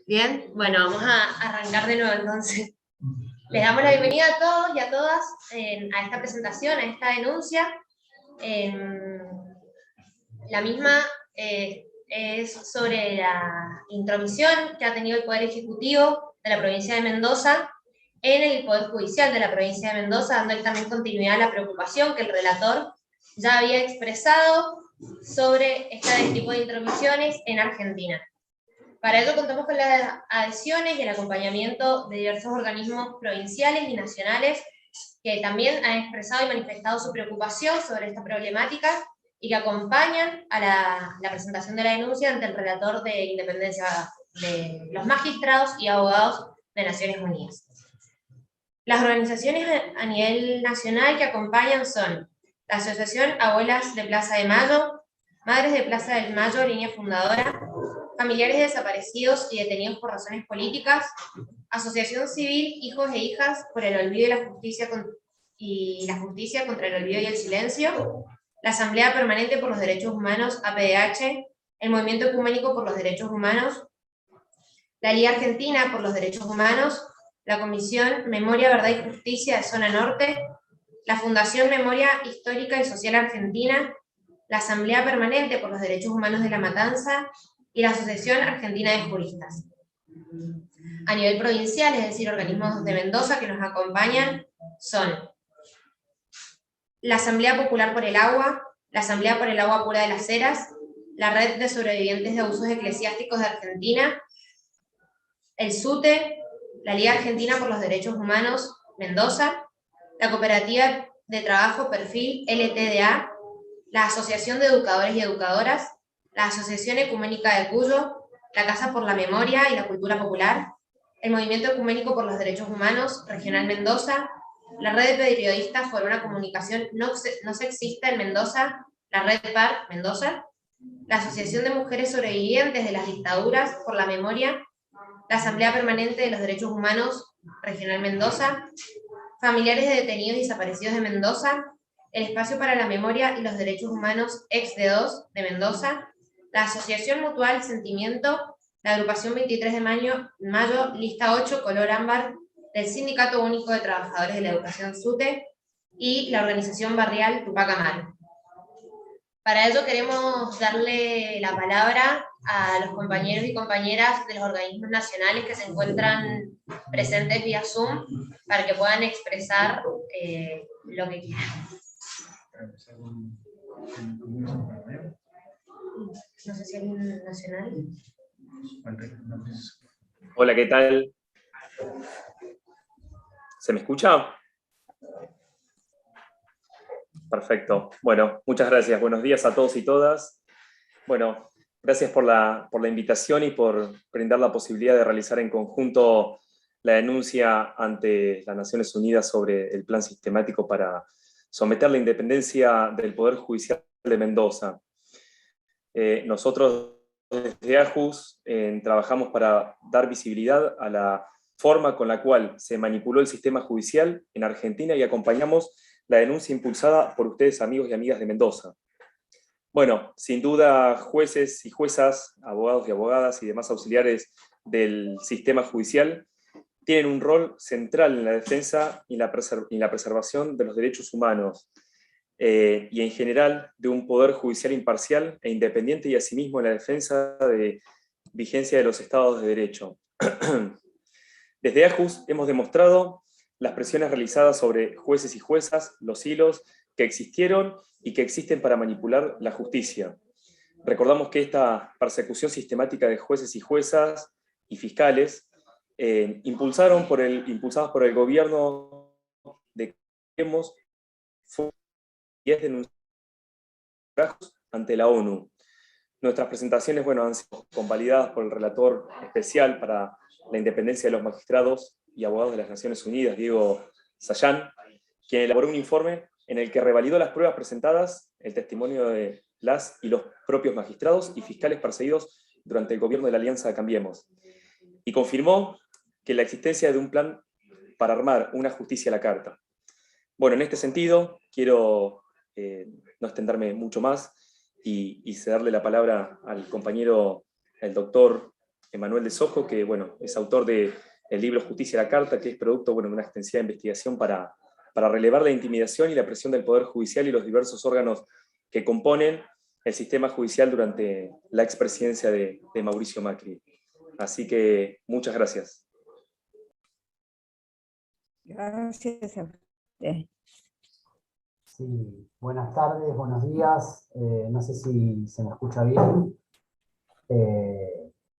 Bien, bueno, vamos a arrancar de nuevo entonces. Les damos la bienvenida a todos y a todas a esta presentación, a esta denuncia. La misma es sobre la intromisión que ha tenido el Poder Ejecutivo de la provincia de Mendoza en el Poder Judicial de la provincia de Mendoza, dando también continuidad a la preocupación que el relator ya había expresado sobre este tipo de intromisiones en Argentina. Para ello contamos con las adhesiones y el acompañamiento de diversos organismos provinciales y nacionales que también han expresado y manifestado su preocupación sobre esta problemática y que acompañan a la presentación de la denuncia ante el relator de independencia de los magistrados y abogados de Naciones Unidas. Las organizaciones a nivel nacional que acompañan son la Asociación Abuelas de Plaza de Mayo, Madres de Plaza del Mayo, línea fundadora, Familiares de Desaparecidos y Detenidos por Razones Políticas, Asociación Civil Hijos e Hijas por el Olvido y la Justicia contra el Olvido y el Silencio, la Asamblea Permanente por los Derechos Humanos, APDH, el Movimiento Ecuménico por los Derechos Humanos, la Liga Argentina por los Derechos Humanos, la Comisión Memoria, Verdad y Justicia de Zona Norte, la Fundación Memoria Histórica y Social Argentina, la Asamblea Permanente por los Derechos Humanos de La Matanza y la Asociación Argentina de Juristas. A nivel provincial, es decir, organismos de Mendoza que nos acompañan, son la Asamblea Popular por el Agua, la Asamblea por el Agua Pura de las Heras, la Red de Sobrevivientes de Abusos Eclesiásticos de Argentina, el SUTE, la Liga Argentina por los Derechos Humanos, Mendoza, la Cooperativa de Trabajo Perfil LTDA, la Asociación de Educadores y Educadoras, la Asociación Ecuménica de Cuyo, la Casa por la Memoria y la Cultura Popular, el Movimiento Ecuménico por los Derechos Humanos, Regional Mendoza, la Red de Periodistas por una Comunicación no Sexista en Mendoza, la Red PAR Mendoza, la Asociación de Mujeres Sobrevivientes de las Dictaduras por la Memoria, la Asamblea Permanente de los Derechos Humanos, Regional Mendoza, Familiares de Detenidos y Desaparecidos de Mendoza, el Espacio para la Memoria y los Derechos Humanos ex-D2 de Mendoza, la Asociación Mutual Sentimiento, la Agrupación 23 de Mayo, Lista 8, Color Ámbar, del Sindicato Único de Trabajadores de la Educación SUTE y la Organización Barrial Tupac Amaru. Para ello queremos darle la palabra a los compañeros y compañeras de los organismos nacionales que se encuentran presentes vía Zoom para que puedan expresar lo que quieran. No sé si hay un nacional. Hola, ¿qué tal? ¿Se me escucha? Perfecto. Bueno, muchas gracias. Buenos días a todos y todas. Bueno, gracias por la invitación y por brindar la posibilidad de realizar en conjunto la denuncia ante las Naciones Unidas sobre el plan sistemático para someter la independencia del Poder Judicial de Mendoza. Nosotros desde AJUS trabajamos para dar visibilidad a la forma con la cual se manipuló el sistema judicial en Argentina y acompañamos la denuncia impulsada por ustedes, amigos y amigas de Mendoza. Bueno, sin duda, jueces y juezas, abogados y abogadas y demás auxiliares del sistema judicial tienen un rol central en la defensa y la preservación de los derechos humanos y en general de un poder judicial imparcial e independiente y asimismo en la defensa de vigencia de los estados de derecho. Desde AJUS hemos demostrado las presiones realizadas sobre jueces y juezas, los hilos que existieron y que existen para manipular la justicia. Recordamos que esta persecución sistemática de jueces y juezas y fiscales, impulsadas por el gobierno de Cambiemos, fue y es denunciado ante la ONU. Nuestras presentaciones, bueno, han sido convalidadas por el relator especial para la independencia de los magistrados y abogados de las Naciones Unidas, Diego Sayán, quien elaboró un informe en el que revalidó las pruebas presentadas, el testimonio de las y los propios magistrados y fiscales perseguidos durante el gobierno de la Alianza Cambiemos, y confirmó que la existencia de un plan para armar una justicia a la carta. Bueno, en este sentido, quiero no extenderme mucho más y cederle la palabra al compañero, el doctor Emanuel de Sojo, que bueno, es autor del libro Justicia a la Carta, que es producto bueno, de una extensiva investigación para relevar la intimidación y la presión del Poder Judicial y los diversos órganos que componen el sistema judicial durante la expresidencia de Mauricio Macri. Así que muchas gracias. Gracias a usted. Sí, buenas tardes, buenos días. No sé si se me escucha bien.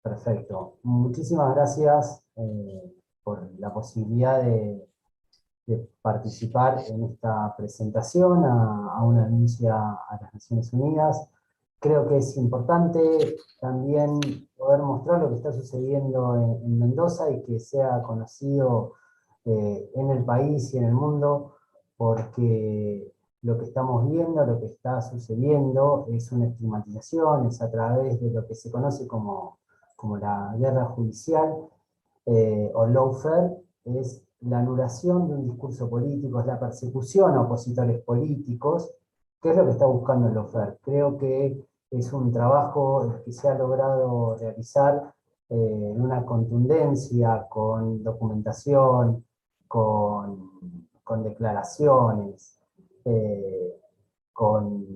Perfecto. Muchísimas gracias por la posibilidad de participar en esta presentación a una denuncia a las Naciones Unidas. Creo que es importante también poder mostrar lo que está sucediendo en Mendoza y que sea conocido en el país y en el mundo, porque lo que estamos viendo, lo que está sucediendo, es una estigmatización, es a través de lo que se conoce como la guerra judicial, o lawfare, es la anulación de un discurso político, es la persecución a opositores políticos, que es lo que está buscando el lawfare. Creo que es un trabajo que se ha logrado realizar en una contundencia, con documentación, con declaraciones, con,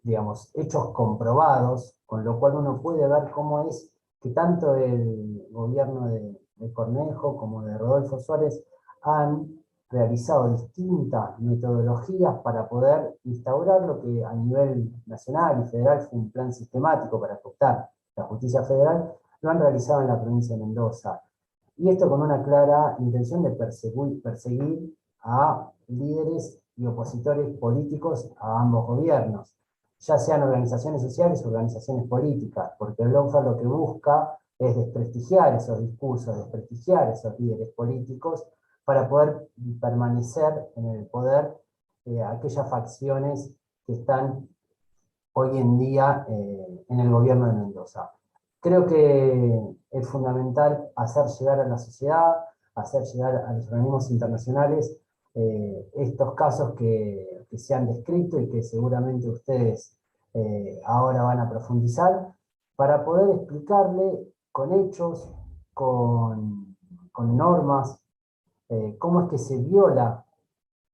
digamos, hechos comprobados, con lo cual uno puede ver cómo es que tanto el gobierno de Cornejo como de Rodolfo Suárez han realizado distintas metodologías para poder instaurar lo que a nivel nacional y federal fue un plan sistemático para ajustar la justicia federal, lo han realizado en la provincia de Mendoza. Y esto con una clara intención de perseguir a líderes y opositores políticos a ambos gobiernos, ya sean organizaciones sociales o organizaciones políticas, porque el lawfare lo que busca es desprestigiar esos discursos, desprestigiar esos líderes políticos, para poder permanecer en el poder aquellas facciones que están hoy en día en el gobierno de Mendoza. Creo que es fundamental hacer llegar a la sociedad, hacer llegar a los organismos internacionales estos casos que se han descrito y que seguramente ustedes ahora van a profundizar, para poder explicarle con hechos, con normas, cómo es que se viola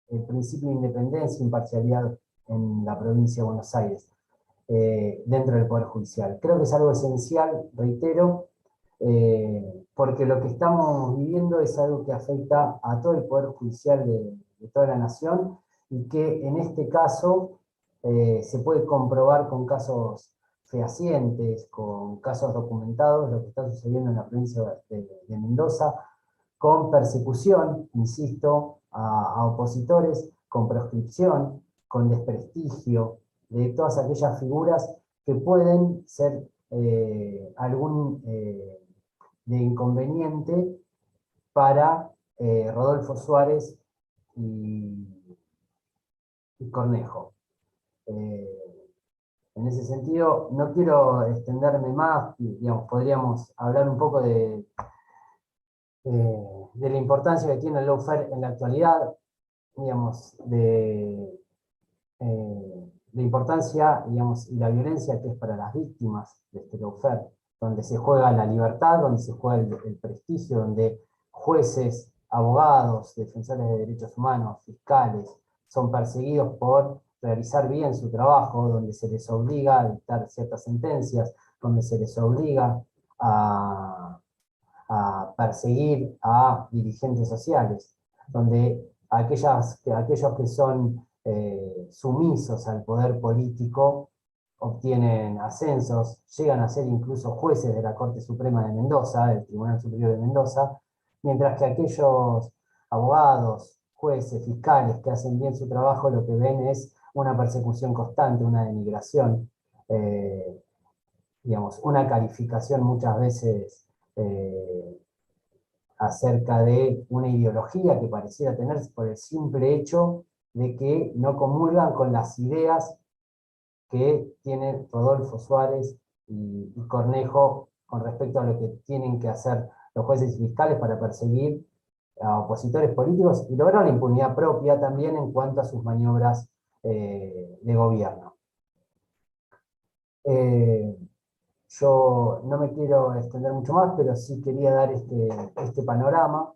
el principio de independencia e imparcialidad en la provincia de Buenos Aires, dentro del Poder Judicial. Creo que es algo esencial, reitero, porque lo que estamos viviendo es algo que afecta a todo el Poder Judicial de toda la nación, y que en este caso se puede comprobar con casos fehacientes, con casos documentados, lo que está sucediendo en la provincia de Mendoza, con persecución, insisto, a opositores, con proscripción, con desprestigio de todas aquellas figuras que pueden ser algún de inconveniente para Rodolfo Suárez y Cornejo. En ese sentido, no quiero extenderme más, digamos, podríamos hablar un poco de la importancia que tiene el lawfare en la actualidad, digamos, la importancia, digamos, y la violencia que es para las víctimas de este lawfare, donde se juega la libertad, donde se juega el prestigio, donde jueces, abogados, defensores de derechos humanos, fiscales, son perseguidos por realizar bien su trabajo, donde se les obliga a dictar ciertas sentencias, donde se les obliga a perseguir a dirigentes sociales, donde aquellos que son sumisos al poder político obtienen ascensos, llegan a ser incluso jueces de la Corte Suprema de Mendoza, del Tribunal Superior de Mendoza, mientras que aquellos abogados, jueces, fiscales que hacen bien su trabajo, lo que ven es una persecución constante, una denigración, digamos, una calificación muchas veces acerca de una ideología que pareciera tener por el simple hecho de que no comulgan con las ideas que tienen Rodolfo Suárez y Cornejo con respecto a lo que tienen que hacer los jueces y fiscales para perseguir a opositores políticos y lograr la impunidad propia también en cuanto a sus maniobras de gobierno. Yo no me quiero extender mucho más, pero sí quería dar este panorama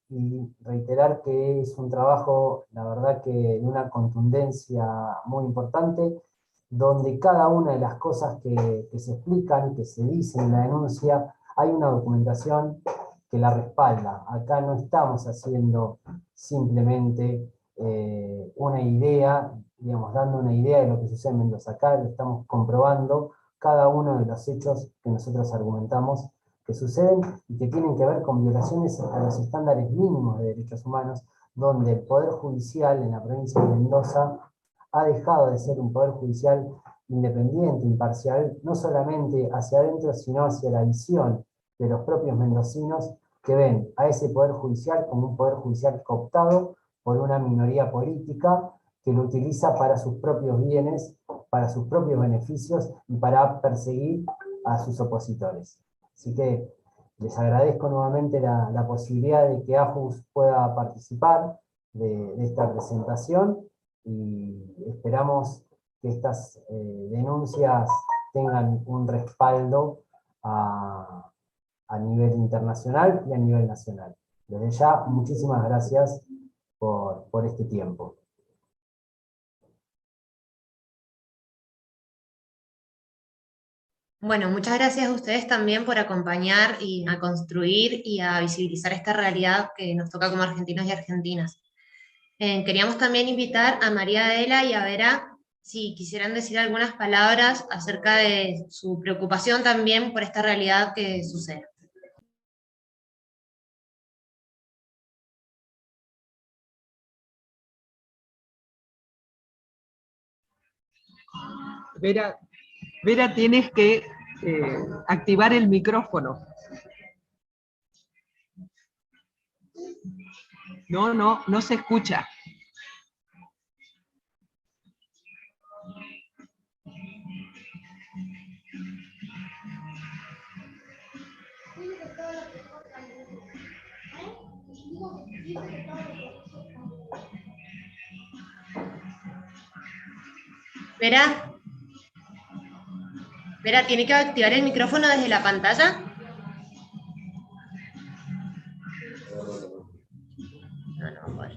y reiterar que es un trabajo, la verdad que de una contundencia muy importante, donde cada una de las cosas que se explican, que se dicen en la denuncia, hay una documentación que la respalda. Acá no estamos haciendo simplemente una idea, digamos, dando una idea de lo que sucede en Mendoza. Acá lo estamos comprobando cada uno de los hechos que nosotros argumentamos que suceden y que tienen que ver con violaciones a los estándares mínimos de derechos humanos, donde el Poder Judicial en la provincia de Mendoza ha dejado de ser un Poder Judicial independiente, imparcial, no solamente hacia adentro, sino hacia la visión de los propios mendocinos que ven a ese Poder Judicial como un Poder Judicial cooptado por una minoría política que lo utiliza para sus propios bienes, para sus propios beneficios y para perseguir a sus opositores. Así que les agradezco nuevamente la posibilidad de que AJUS pueda participar de esta presentación y esperamos que estas denuncias tengan un respaldo a nivel internacional y a nivel nacional. Desde ya, muchísimas gracias por este tiempo. Bueno, muchas gracias a ustedes también por acompañar y a construir y a visibilizar esta realidad que nos toca como argentinos y argentinas. Queríamos también invitar a María Adela y a Vera si quisieran decir algunas palabras acerca de su preocupación también por esta realidad que sucede. Vera, Vera, tienes que activar el micrófono. No se escucha. Vera, Vera, ¿tiene que activar el micrófono desde la pantalla? No, bueno.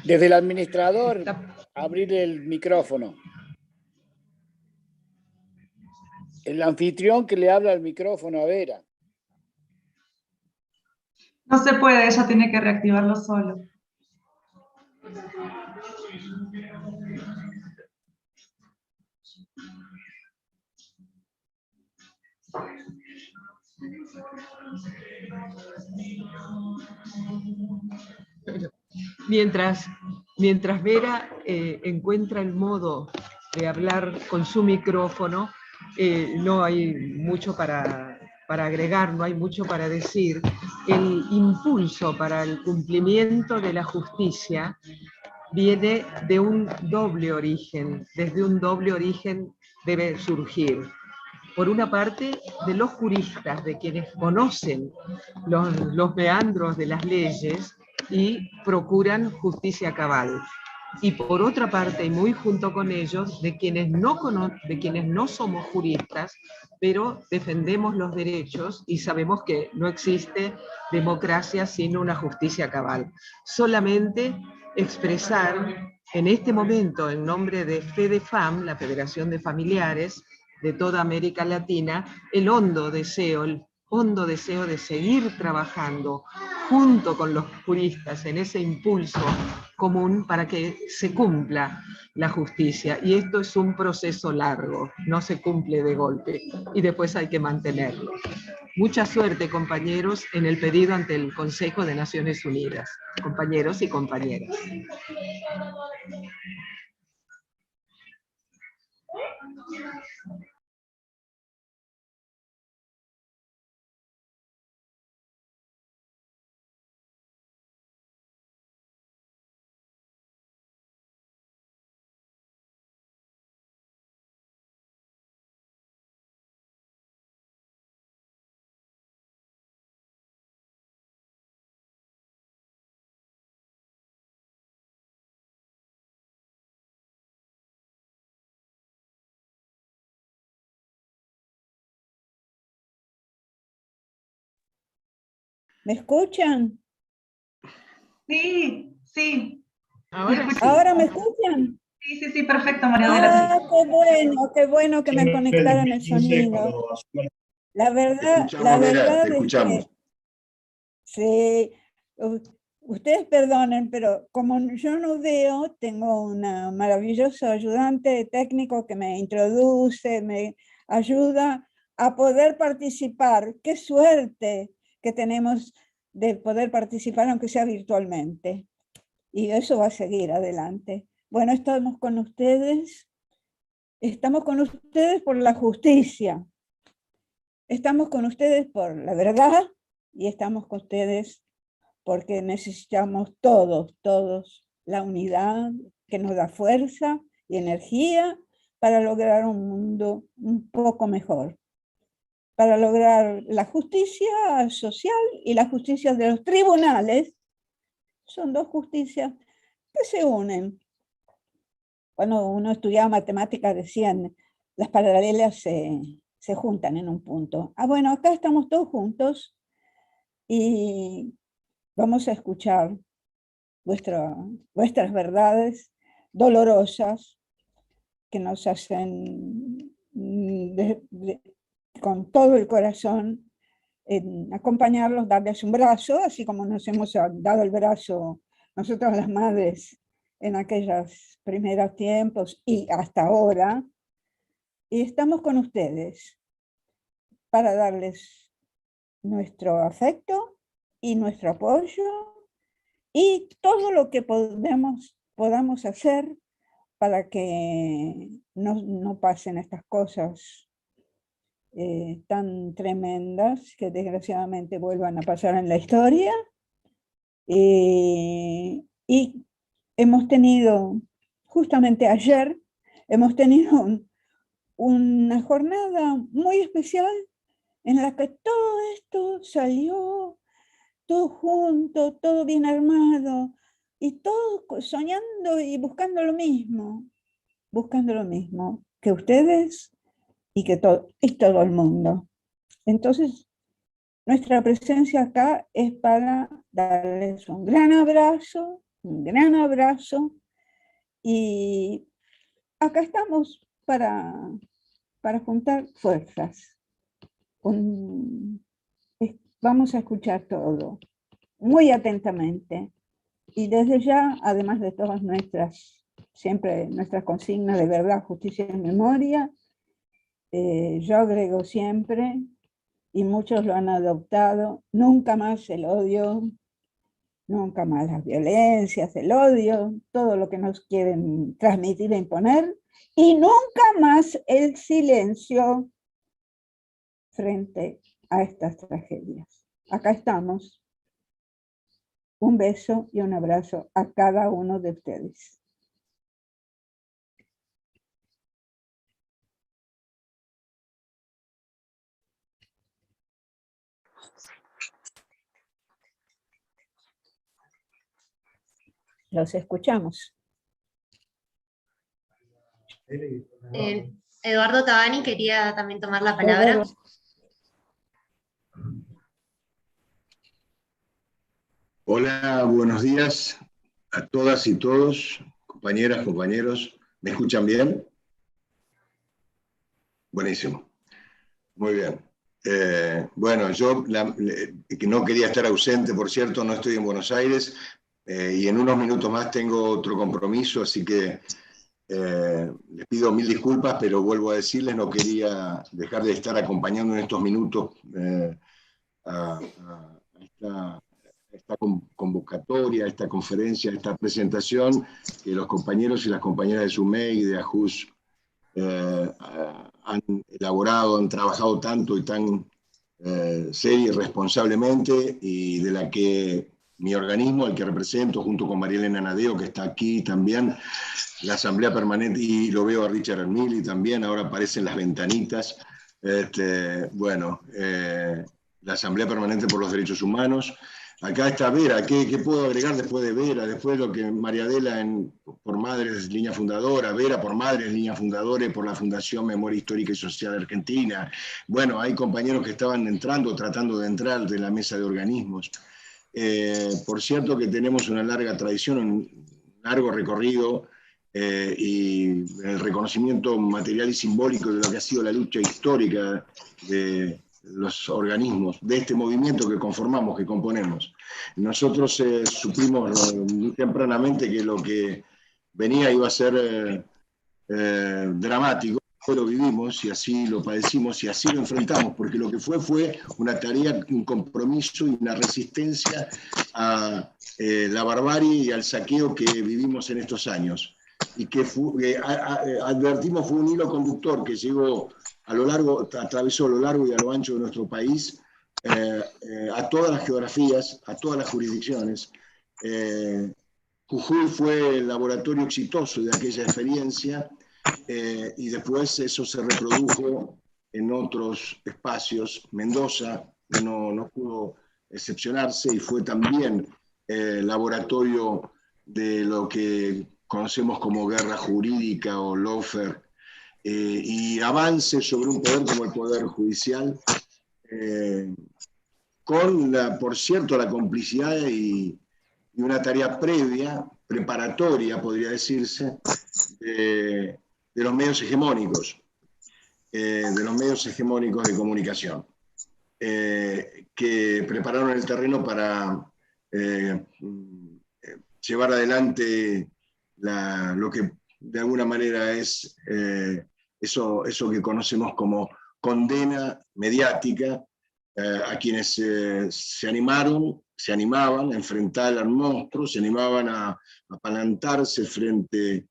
Desde el administrador, abrir el micrófono. El anfitrión que le habla al micrófono a Vera. No se puede, ella tiene que reactivarlo solo. Mientras Vera encuentra el modo de hablar con su micrófono, no hay mucho para agregar, no hay mucho para decir. El impulso para el cumplimiento de la justicia viene de un doble origen, desde un doble origen debe surgir. Por una parte, de los juristas, de quienes conocen los meandros de las leyes y procuran justicia cabal. Y por otra parte, y muy junto con ellos, de quienes no somos juristas, pero defendemos los derechos y sabemos que no existe democracia sin una justicia cabal. Solamente expresar en este momento, en nombre de FEDEFAM, la Federación de Familiares de toda América Latina, el hondo deseo de seguir trabajando junto con los juristas en ese impulso común para que se cumpla la justicia. Y esto es un proceso largo, no se cumple de golpe y después hay que mantenerlo. Mucha suerte, compañeros, en el pedido ante el Consejo de Naciones Unidas, compañeros y compañeras. ¿Me escuchan? Sí, sí. Ahora sí. ¿Ahora me escuchan? Sí, sí, sí, perfecto, María Dolores. Qué bueno que me conectaron el sonido. La verdad Te es escuchamos. que sí, ustedes perdonen, pero como yo no veo, tengo una maravilloso ayudante técnico que me introduce, me ayuda a poder participar. Qué suerte que tenemos de poder participar, aunque sea virtualmente. Y eso va a seguir adelante. Bueno, estamos con ustedes por la justicia, estamos con ustedes por la verdad y estamos con ustedes porque necesitamos todos la unidad que nos da fuerza y energía para lograr un mundo un poco mejor, para lograr la justicia social y la justicia de los tribunales. Son dos justicias que se unen. Cuando uno estudiaba matemáticas decían, las paralelas se juntan en un punto. Bueno, acá estamos todos juntos y vamos a escuchar vuestras verdades dolorosas que nos hacen con todo el corazón acompañarlos, darles un brazo, así como nos hemos dado el brazo nosotros las madres en aquellos primeros tiempos y hasta ahora, y estamos con ustedes para darles nuestro afecto y nuestro apoyo y todo lo que podamos hacer para que no pasen estas cosas tan tremendas que desgraciadamente vuelvan a pasar en la historia. Y hemos tenido, justamente ayer, hemos tenido una jornada muy especial en la que todo esto salió, todo junto, todo bien armado, y todos soñando y buscando lo mismo que ustedes y que todo el mundo. Entonces, nuestra presencia acá es para darles un gran abrazo, y acá estamos para juntar fuerzas. Vamos a escuchar todo muy atentamente y desde ya, además de todas siempre nuestras consignas de verdad, justicia y memoria, yo agrego siempre, y muchos lo han adoptado, nunca más el odio, nunca más las violencias, el odio, todo lo que nos quieren transmitir e imponer, y nunca más el silencio frente a estas tragedias. Acá estamos. Un beso y un abrazo a cada uno de ustedes. Los escuchamos. Eduardo Tabani quería también tomar la palabra. Hola, buenos días a todas y todos, compañeras, compañeros. ¿Me escuchan bien? Buenísimo. Muy bien. Bueno, yo que no quería estar ausente, por cierto, no estoy en Buenos Aires y en unos minutos más tengo otro compromiso, así que les pido mil disculpas, pero vuelvo a decirles, no quería dejar de estar acompañando en estos minutos a esta convocatoria, esta conferencia, esta presentación que los compañeros y las compañeras de SUMEI y de AJUS han elaborado, han trabajado tanto y tan seria y responsablemente, y de la que mi organismo, al que represento, junto con María Elena Nadeo, que está aquí también, la Asamblea Permanente, y lo veo a Richard Armili también, ahora aparecen las ventanitas, la Asamblea Permanente por los Derechos Humanos, Acá está Vera. ¿Qué puedo agregar después de Vera? Después de lo que María Adela por Madres, línea fundadora, Vera por Madres, línea fundadora, por la Fundación Memoria Histórica y Social Argentina. Bueno, hay compañeros que estaban entrando, tratando de entrar de la mesa de organismos. Por cierto que tenemos una larga tradición, un largo recorrido y el reconocimiento material y simbólico de lo que ha sido la lucha histórica de los organismos, de este movimiento que conformamos, que componemos. Nosotros supimos muy tempranamente que lo que venía iba a ser dramático, lo vivimos y así lo padecimos y así lo enfrentamos, porque lo que fue una tarea, un compromiso y una resistencia a la barbarie y al saqueo que vivimos en estos años. Y que advertimos fue un hilo conductor que llegó atravesó a lo largo y a lo ancho de nuestro país, a todas las geografías, a todas las jurisdicciones. Jujuy fue el laboratorio exitoso de aquella experiencia, y después eso se reprodujo en otros espacios. Mendoza no pudo excepcionarse y fue también laboratorio de lo que conocemos como guerra jurídica o lawfare, y avance sobre un poder como el Poder Judicial, con, por cierto, la complicidad y una tarea previa, preparatoria, podría decirse, de los medios hegemónicos, de comunicación, que prepararon el terreno para llevar adelante lo que de alguna manera es eso que conocemos como condena mediática a quienes se animaban a enfrentar al monstruo, se animaban a apalantarse frente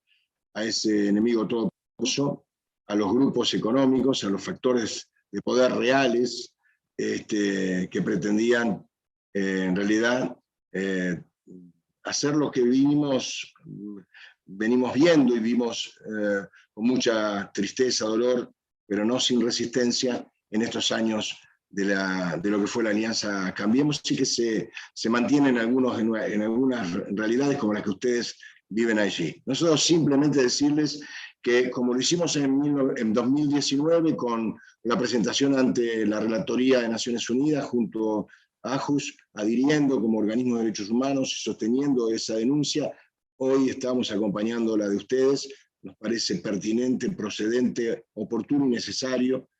a ese enemigo todopoderoso, a los grupos económicos, a los factores de poder reales, que pretendían en realidad hacer lo que venimos viendo y vimos con mucha tristeza, dolor, pero no sin resistencia en estos años de lo que fue la Alianza Cambiemos, y que se mantiene en algunas realidades como las que ustedes viven allí. Nosotros simplemente decirles que, como lo hicimos en 2019 con la presentación ante la Relatoría de Naciones Unidas junto a AJUS, adhiriendo como organismo de derechos humanos y sosteniendo esa denuncia, hoy estamos acompañando la de ustedes. Nos parece pertinente, procedente, oportuno y necesario.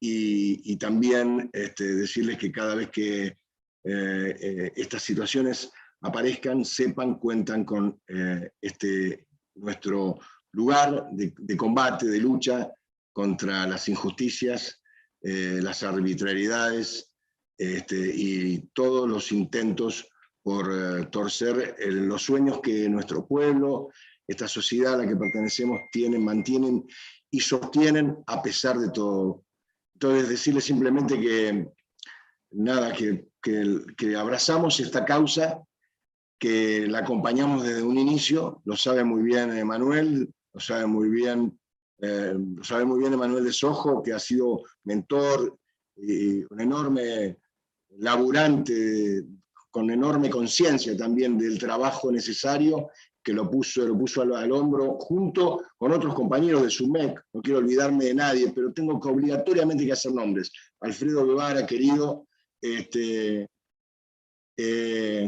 Y también decirles que cada vez que estas situaciones aparezcan, sepan, cuentan con nuestro lugar de combate, de lucha contra las injusticias, las arbitrariedades y todos los intentos por torcer los sueños que nuestro pueblo, esta sociedad a la que pertenecemos, mantienen y sostienen a pesar de todo. Entonces, decirles simplemente que abrazamos esta causa, que la acompañamos desde un inicio. Lo sabe muy bien Manuel, lo sabe muy bien Emanuel de Sojo, que ha sido mentor y un enorme laburante, con enorme conciencia también del trabajo necesario, que lo puso al hombro junto con otros compañeros de SUMEC. No quiero olvidarme de nadie, pero tengo que obligatoriamente que hacer nombres. Alfredo Guevara, querido,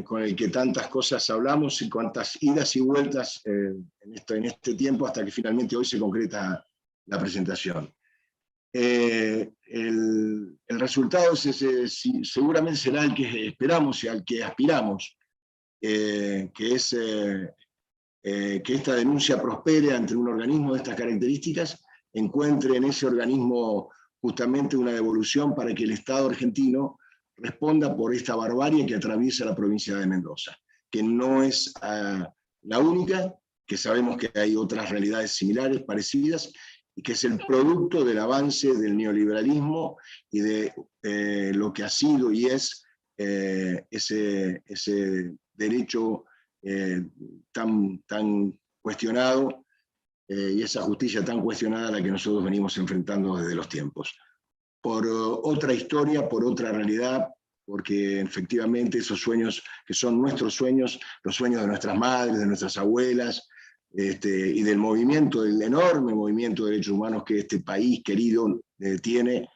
con el que tantas cosas hablamos y cuantas idas y vueltas en este tiempo, hasta que finalmente hoy se concreta la presentación. El resultado seguramente será el que esperamos y al que aspiramos, que es que esta denuncia prospere ante un organismo de estas características, encuentre en ese organismo justamente una devolución para que el Estado argentino responda por esta barbarie que atraviesa la provincia de Mendoza, que no es la única, que sabemos que hay otras realidades similares, parecidas, y que es el producto del avance del neoliberalismo y de lo que ha sido y es ese derecho tan cuestionado y esa justicia tan cuestionada a la que nosotros venimos enfrentando desde los tiempos. Por otra historia, por otra realidad, porque efectivamente esos sueños que son nuestros sueños, los sueños de nuestras madres, de nuestras abuelas, y del movimiento, del enorme movimiento de derechos humanos que este país querido tiene,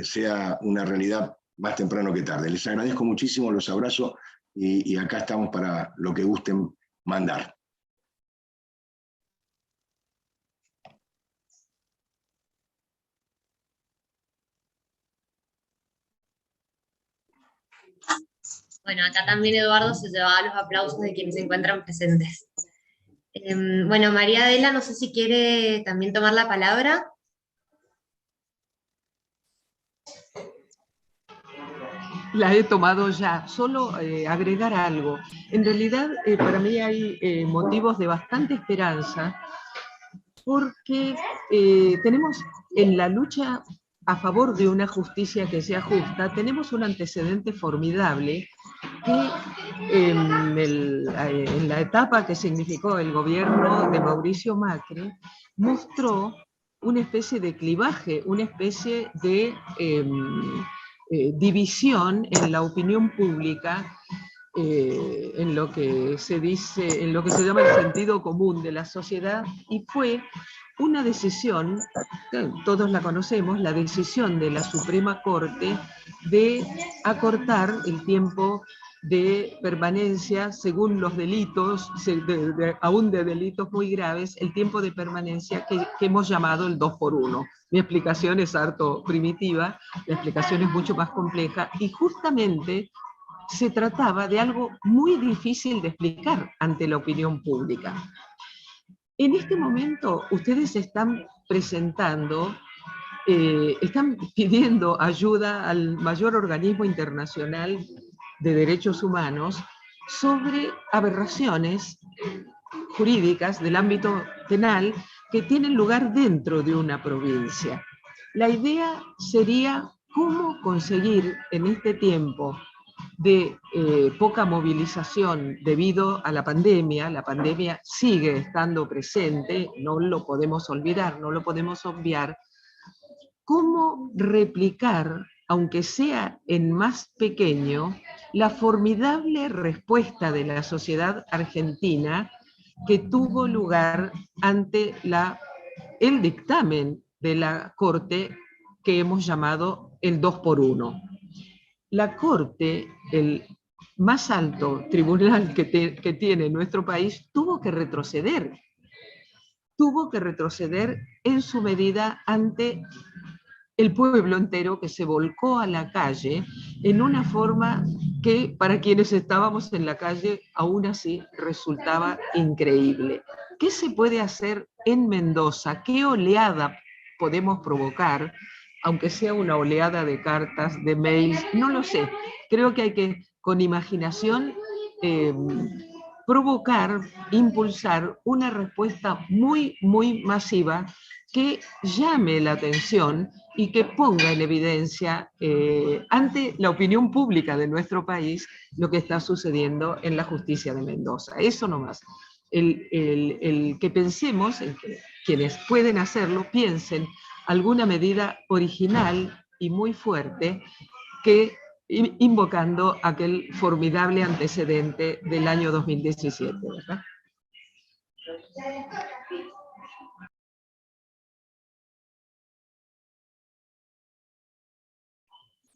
sea una realidad más temprano que tarde. Les agradezco muchísimo, los abrazo y acá estamos para lo que gusten mandar. Bueno, acá también Eduardo se llevaba los aplausos de quienes se encuentran presentes. Bueno, María Adela, no sé si quiere también tomar la palabra. La he tomado ya, solo agregar algo. En realidad, para mí hay motivos de bastante esperanza, porque tenemos en la lucha a favor de una justicia que sea justa, tenemos un antecedente formidable que en la etapa que significó el gobierno de Mauricio Macri, mostró una especie de clivaje, una especie de división en la opinión pública, en lo que se dice, en lo que se llama el sentido común de la sociedad, y fue una decisión, todos la conocemos, la decisión de la Suprema Corte de acortar el tiempo de permanencia según los delitos, aún de delitos muy graves, el tiempo de permanencia que hemos llamado el 2x1. Mi explicación es harto primitiva, la explicación es mucho más compleja, y justamente se trataba de algo muy difícil de explicar ante la opinión pública. En este momento ustedes están presentando, están pidiendo ayuda al mayor organismo internacional de derechos humanos sobre aberraciones jurídicas del ámbito penal que tienen lugar dentro de una provincia. La idea sería cómo conseguir en este tiempo de poca movilización debido a la pandemia sigue estando presente, no lo podemos olvidar, no lo podemos obviar, cómo replicar, aunque sea en más pequeño, la formidable respuesta de la sociedad argentina que tuvo lugar ante el dictamen de la Corte que hemos llamado el 2x1. La Corte, el más alto tribunal que tiene nuestro país, tuvo que retroceder en su medida ante el pueblo entero que se volcó a la calle en una forma que para quienes estábamos en la calle aún así resultaba increíble. ¿Qué se puede hacer en Mendoza? ¿Qué oleada podemos provocar? Aunque sea una oleada de cartas, de mails, no lo sé. Creo que hay que, con imaginación, provocar, impulsar una respuesta muy, muy masiva que llame la atención y que ponga en evidencia ante la opinión pública de nuestro país lo que está sucediendo en la justicia de Mendoza. Eso nomás. El que pensemos, que quienes pueden hacerlo, piensen alguna medida original y muy fuerte que invocando aquel formidable antecedente del año 2017, ¿verdad?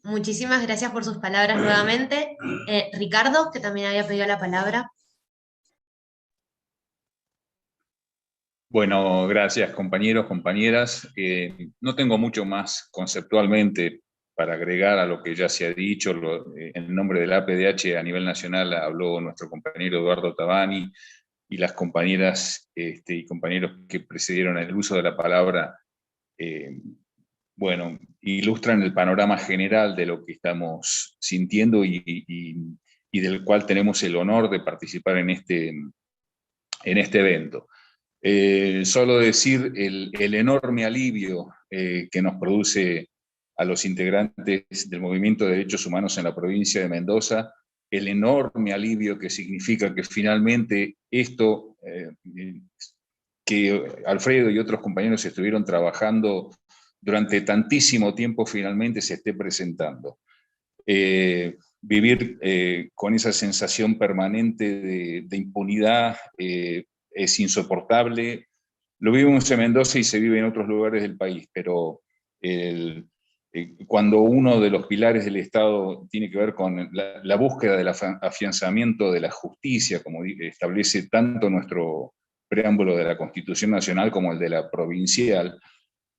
Muchísimas gracias por sus palabras nuevamente. Ricardo, que también había pedido la palabra. Bueno, gracias compañeros, compañeras. No tengo mucho más conceptualmente para agregar a lo que ya se ha dicho. En nombre del APDH a nivel nacional habló nuestro compañero Eduardo Tabani, y las compañeras y compañeros que precedieron el uso de la palabra, bueno, ilustran el panorama general de lo que estamos sintiendo y del cual tenemos el honor de participar en este evento. Solo decir el enorme alivio que nos produce a los integrantes del Movimiento de Derechos Humanos en la provincia de Mendoza, el enorme alivio que significa que finalmente esto que Alfredo y otros compañeros estuvieron trabajando durante tantísimo tiempo finalmente se esté presentando. vivir con esa sensación permanente de impunidad es insoportable. Lo vivimos en Mendoza y se vive en otros lugares del país, pero cuando uno de los pilares del Estado tiene que ver con la búsqueda del afianzamiento de la justicia, como establece tanto nuestro preámbulo de la Constitución Nacional como el de la provincial,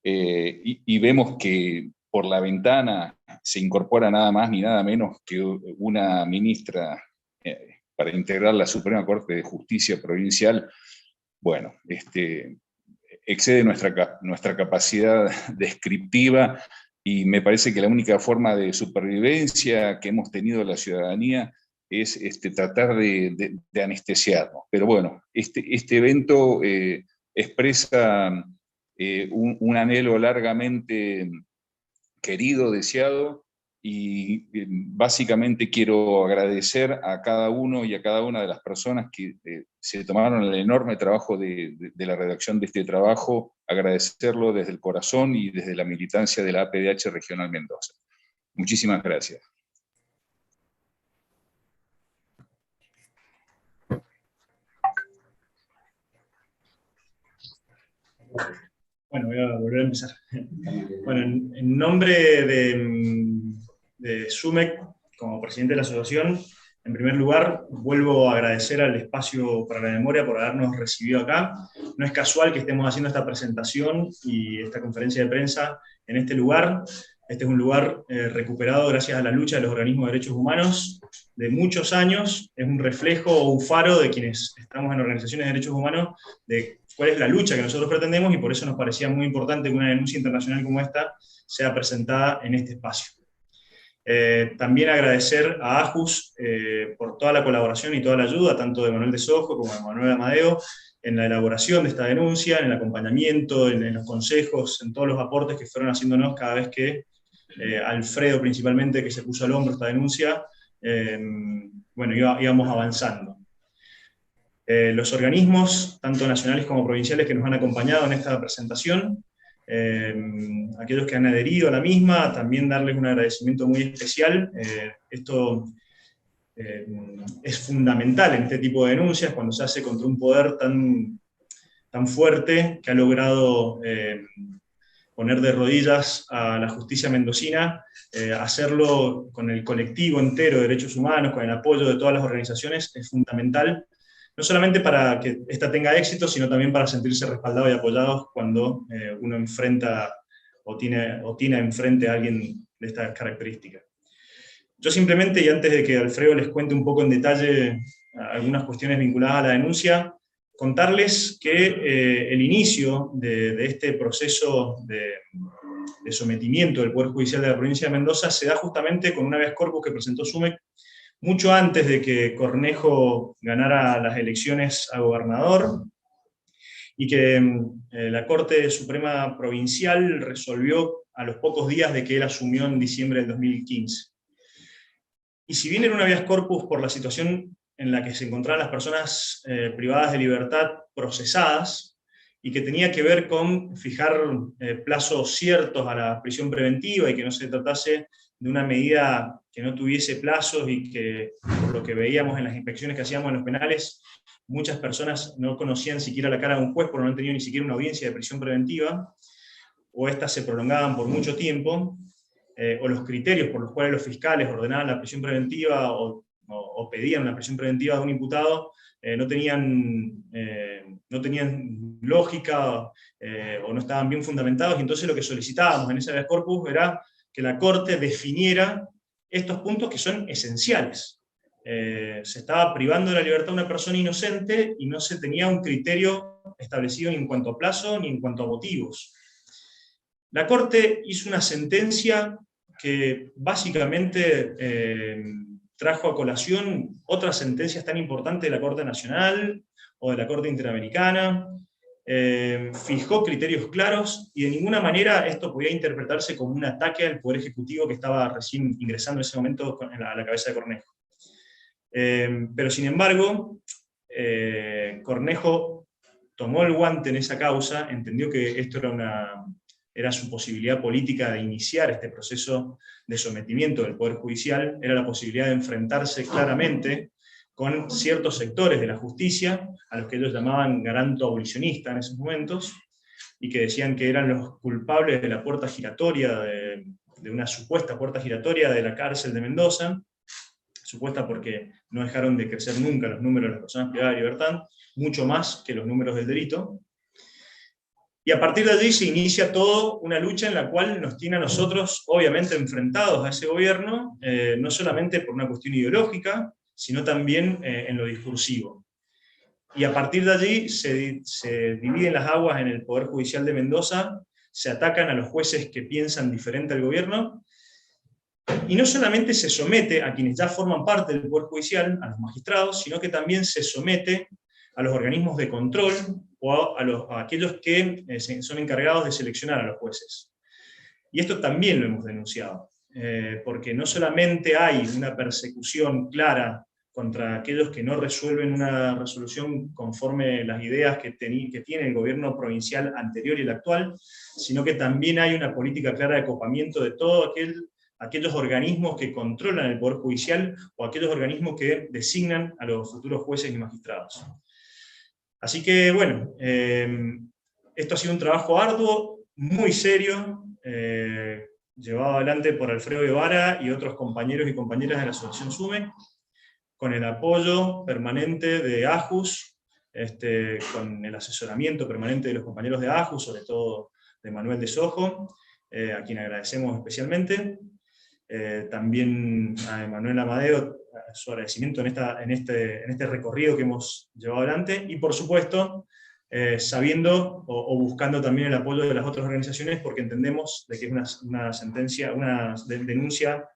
y vemos que por la ventana se incorpora nada más ni nada menos que una ministra para integrar la Suprema Corte de Justicia Provincial, bueno, excede nuestra capacidad descriptiva, y me parece que la única forma de supervivencia que hemos tenido la ciudadanía es tratar de anestesiarnos. Pero bueno, este evento expresa un anhelo largamente querido, deseado, y básicamente quiero agradecer a cada uno y a cada una de las personas que se tomaron el enorme trabajo de la redacción de este trabajo, agradecerlo desde el corazón y desde la militancia de la APDH Regional Mendoza. Muchísimas gracias. Bueno, voy a volver a empezar. Bueno, en nombre de SUMEC, como presidente de la asociación, en primer lugar, vuelvo a agradecer al Espacio para la Memoria por habernos recibido acá. No es casual que estemos haciendo esta presentación y esta conferencia de prensa en este lugar. Este es un lugar recuperado gracias a la lucha de los organismos de derechos humanos de muchos años. Es un reflejo o un faro de quienes estamos en organizaciones de derechos humanos, de cuál es la lucha que nosotros pretendemos, y por eso nos parecía muy importante que una denuncia internacional como esta sea presentada en este espacio. También agradecer a AJUS por toda la colaboración y toda la ayuda, tanto de Manuel de Sojo como de Manuel Amadeo, en la elaboración de esta denuncia, en el acompañamiento, en los consejos, en todos los aportes que fueron haciéndonos cada vez que Alfredo principalmente, que se puso al hombro esta denuncia, bueno, íbamos avanzando. Los organismos, tanto nacionales como provinciales, que nos han acompañado en esta presentación, aquellos que han adherido a la misma, también darles un agradecimiento muy especial. Esto es fundamental en este tipo de denuncias, cuando se hace contra un poder tan fuerte que ha logrado poner de rodillas a la justicia mendocina, hacerlo con el colectivo entero de derechos humanos, con el apoyo de todas las organizaciones, es fundamental, no solamente para que esta tenga éxito, sino también para sentirse respaldados y apoyados cuando uno enfrenta o tiene enfrente a alguien de estas características. Yo simplemente, y antes de que Alfredo les cuente un poco en detalle algunas cuestiones vinculadas a la denuncia, contarles que el inicio de este proceso de sometimiento del Poder Judicial de la provincia de Mendoza se da justamente con un habeas corpus que presentó SUMEC mucho antes de que Cornejo ganara las elecciones a gobernador, y que la Corte Suprema Provincial resolvió a los pocos días de que él asumió en diciembre del 2015. Y si bien era un habeas corpus por la situación en la que se encontraban las personas privadas de libertad procesadas, y que tenía que ver con fijar plazos ciertos a la prisión preventiva, y que no se tratase de una medida que no tuviese plazos, y que, por lo que veíamos en las inspecciones que hacíamos en los penales, muchas personas no conocían siquiera la cara de un juez porque no han tenido ni siquiera una audiencia de prisión preventiva, o estas se prolongaban por mucho tiempo, o los criterios por los cuales los fiscales ordenaban la prisión preventiva o pedían una prisión preventiva de un imputado, no tenían lógica o no estaban bien fundamentados, y entonces lo que solicitábamos en ese habeas corpus era que la Corte definiera estos puntos que son esenciales. Se estaba privando de la libertad a una persona inocente y no se tenía un criterio establecido ni en cuanto a plazo ni en cuanto a motivos. La Corte hizo una sentencia que básicamente trajo a colación otras sentencias tan importantes de la Corte Nacional o de la Corte Interamericana, fijó criterios claros, y de ninguna manera esto podía interpretarse como un ataque al Poder Ejecutivo que estaba recién ingresando en ese momento a la cabeza de Cornejo. Pero sin embargo, Cornejo tomó el guante en esa causa, entendió que esto era era su posibilidad política de iniciar este proceso de sometimiento del Poder Judicial, era la posibilidad de enfrentarse claramente con ciertos sectores de la justicia, a los que ellos llamaban garanto abolicionista en esos momentos, y que decían que eran los culpables de la puerta giratoria, de una supuesta puerta giratoria de la cárcel de Mendoza, supuesta porque no dejaron de crecer nunca los números de las personas privadas de libertad, mucho más que los números del delito. Y a partir de allí se inicia toda una lucha en la cual nos tiene a nosotros, obviamente, enfrentados a ese gobierno, no solamente por una cuestión ideológica, sino también en lo discursivo. Y a partir de allí se dividen las aguas en el Poder Judicial de Mendoza, se atacan a los jueces que piensan diferente al gobierno, y no solamente se somete a quienes ya forman parte del Poder Judicial, a los magistrados, sino que también se somete a los organismos de control o a aquellos que son encargados de seleccionar a los jueces. Y esto también lo hemos denunciado, porque no solamente hay una persecución clara contra aquellos que no resuelven una resolución conforme las ideas que tiene el gobierno provincial anterior y el actual, sino que también hay una política clara de copamiento de todos aquellos organismos que controlan el Poder Judicial o aquellos organismos que designan a los futuros jueces y magistrados. Así que, bueno, esto ha sido un trabajo arduo, muy serio, llevado adelante por Alfredo Guevara y otros compañeros y compañeras de la Asociación SUME, con el apoyo permanente de AJUS, con el asesoramiento permanente de los compañeros de AJUS, sobre todo de Manuel de Sojo, a quien agradecemos especialmente. También a Emanuel Amadeo, su agradecimiento en este recorrido que hemos llevado adelante, y por supuesto, sabiendo o buscando también el apoyo de las otras organizaciones, porque entendemos de que es una denuncia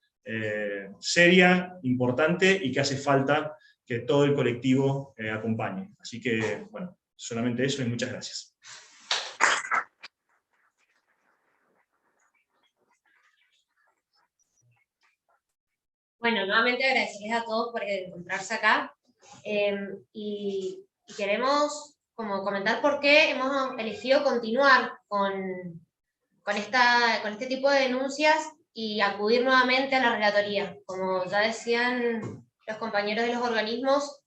seria, importante, y que hace falta que todo el colectivo acompañe. Así que, bueno, solamente eso y muchas gracias. Bueno, nuevamente agradecerles a todos por encontrarse acá, y queremos como comentar por qué hemos elegido continuar con este tipo de denuncias y acudir nuevamente a la relatoría. Como ya decían los compañeros de los organismos,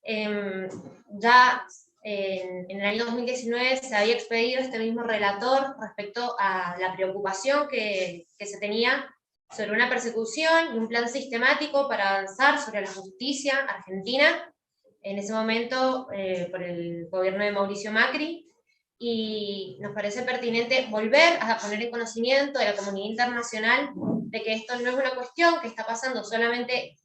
ya en el año 2019 se había expedido este mismo relator respecto a la preocupación que se tenía sobre una persecución y un plan sistemático para avanzar sobre la justicia argentina, en ese momento por el gobierno de Mauricio Macri, y nos parece pertinente volver a poner en conocimiento de la comunidad internacional de que esto no es una cuestión que está pasando solamente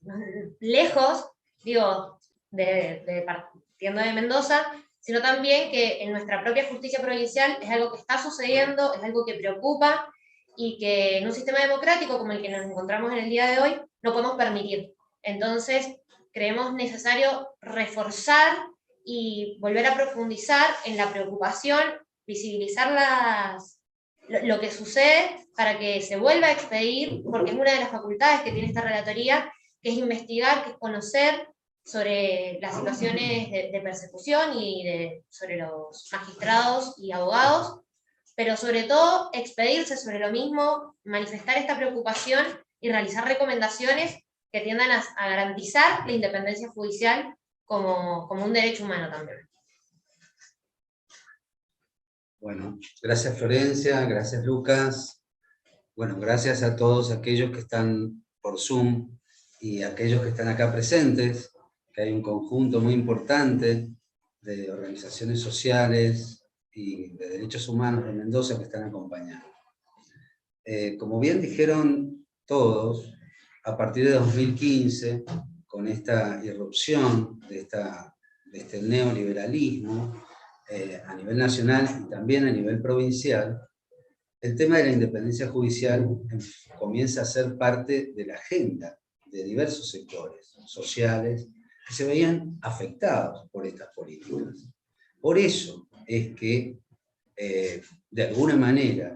lejos, digo, partiendo de Mendoza, sino también que en nuestra propia justicia provincial es algo que está sucediendo, es algo que preocupa, y que en un sistema democrático como el que nos encontramos en el día de hoy, no podemos permitir. Entonces, creemos necesario reforzar y volver a profundizar en la preocupación, visibilizar lo que sucede para que se vuelva a expedir, porque es una de las facultades que tiene esta relatoría, que es investigar, que es conocer sobre las situaciones de persecución y sobre los magistrados y abogados, pero sobre todo expedirse sobre lo mismo, manifestar esta preocupación y realizar recomendaciones que tiendan a garantizar la independencia judicial como un derecho humano también. Bueno, gracias Florencia, gracias Lucas. Bueno, gracias a todos aquellos que están por Zoom y aquellos que están acá presentes, que hay un conjunto muy importante de organizaciones sociales y de derechos humanos de Mendoza que están acompañando. Como bien dijeron todos, a partir de 2015, con esta irrupción de este neoliberalismo a nivel nacional y también a nivel provincial, el tema de la independencia judicial comienza a ser parte de la agenda de diversos sectores sociales que se veían afectados por estas políticas. Por eso es que, de alguna manera,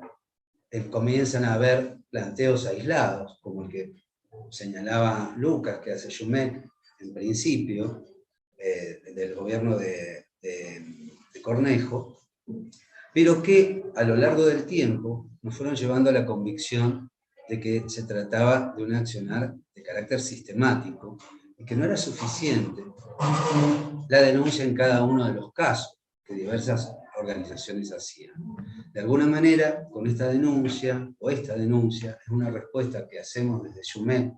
comienzan a haber planteos aislados, como el que señalaba Lucas, que hace Jumet en principio, del gobierno de Cornejo, pero que a lo largo del tiempo, nos fueron llevando a la convicción de que se trataba de un accionar de carácter sistemático y que no era suficiente la denuncia en cada uno de los casos que diversas organizaciones hacían. De alguna manera, con esta denuncia, es una respuesta que hacemos desde SUMEC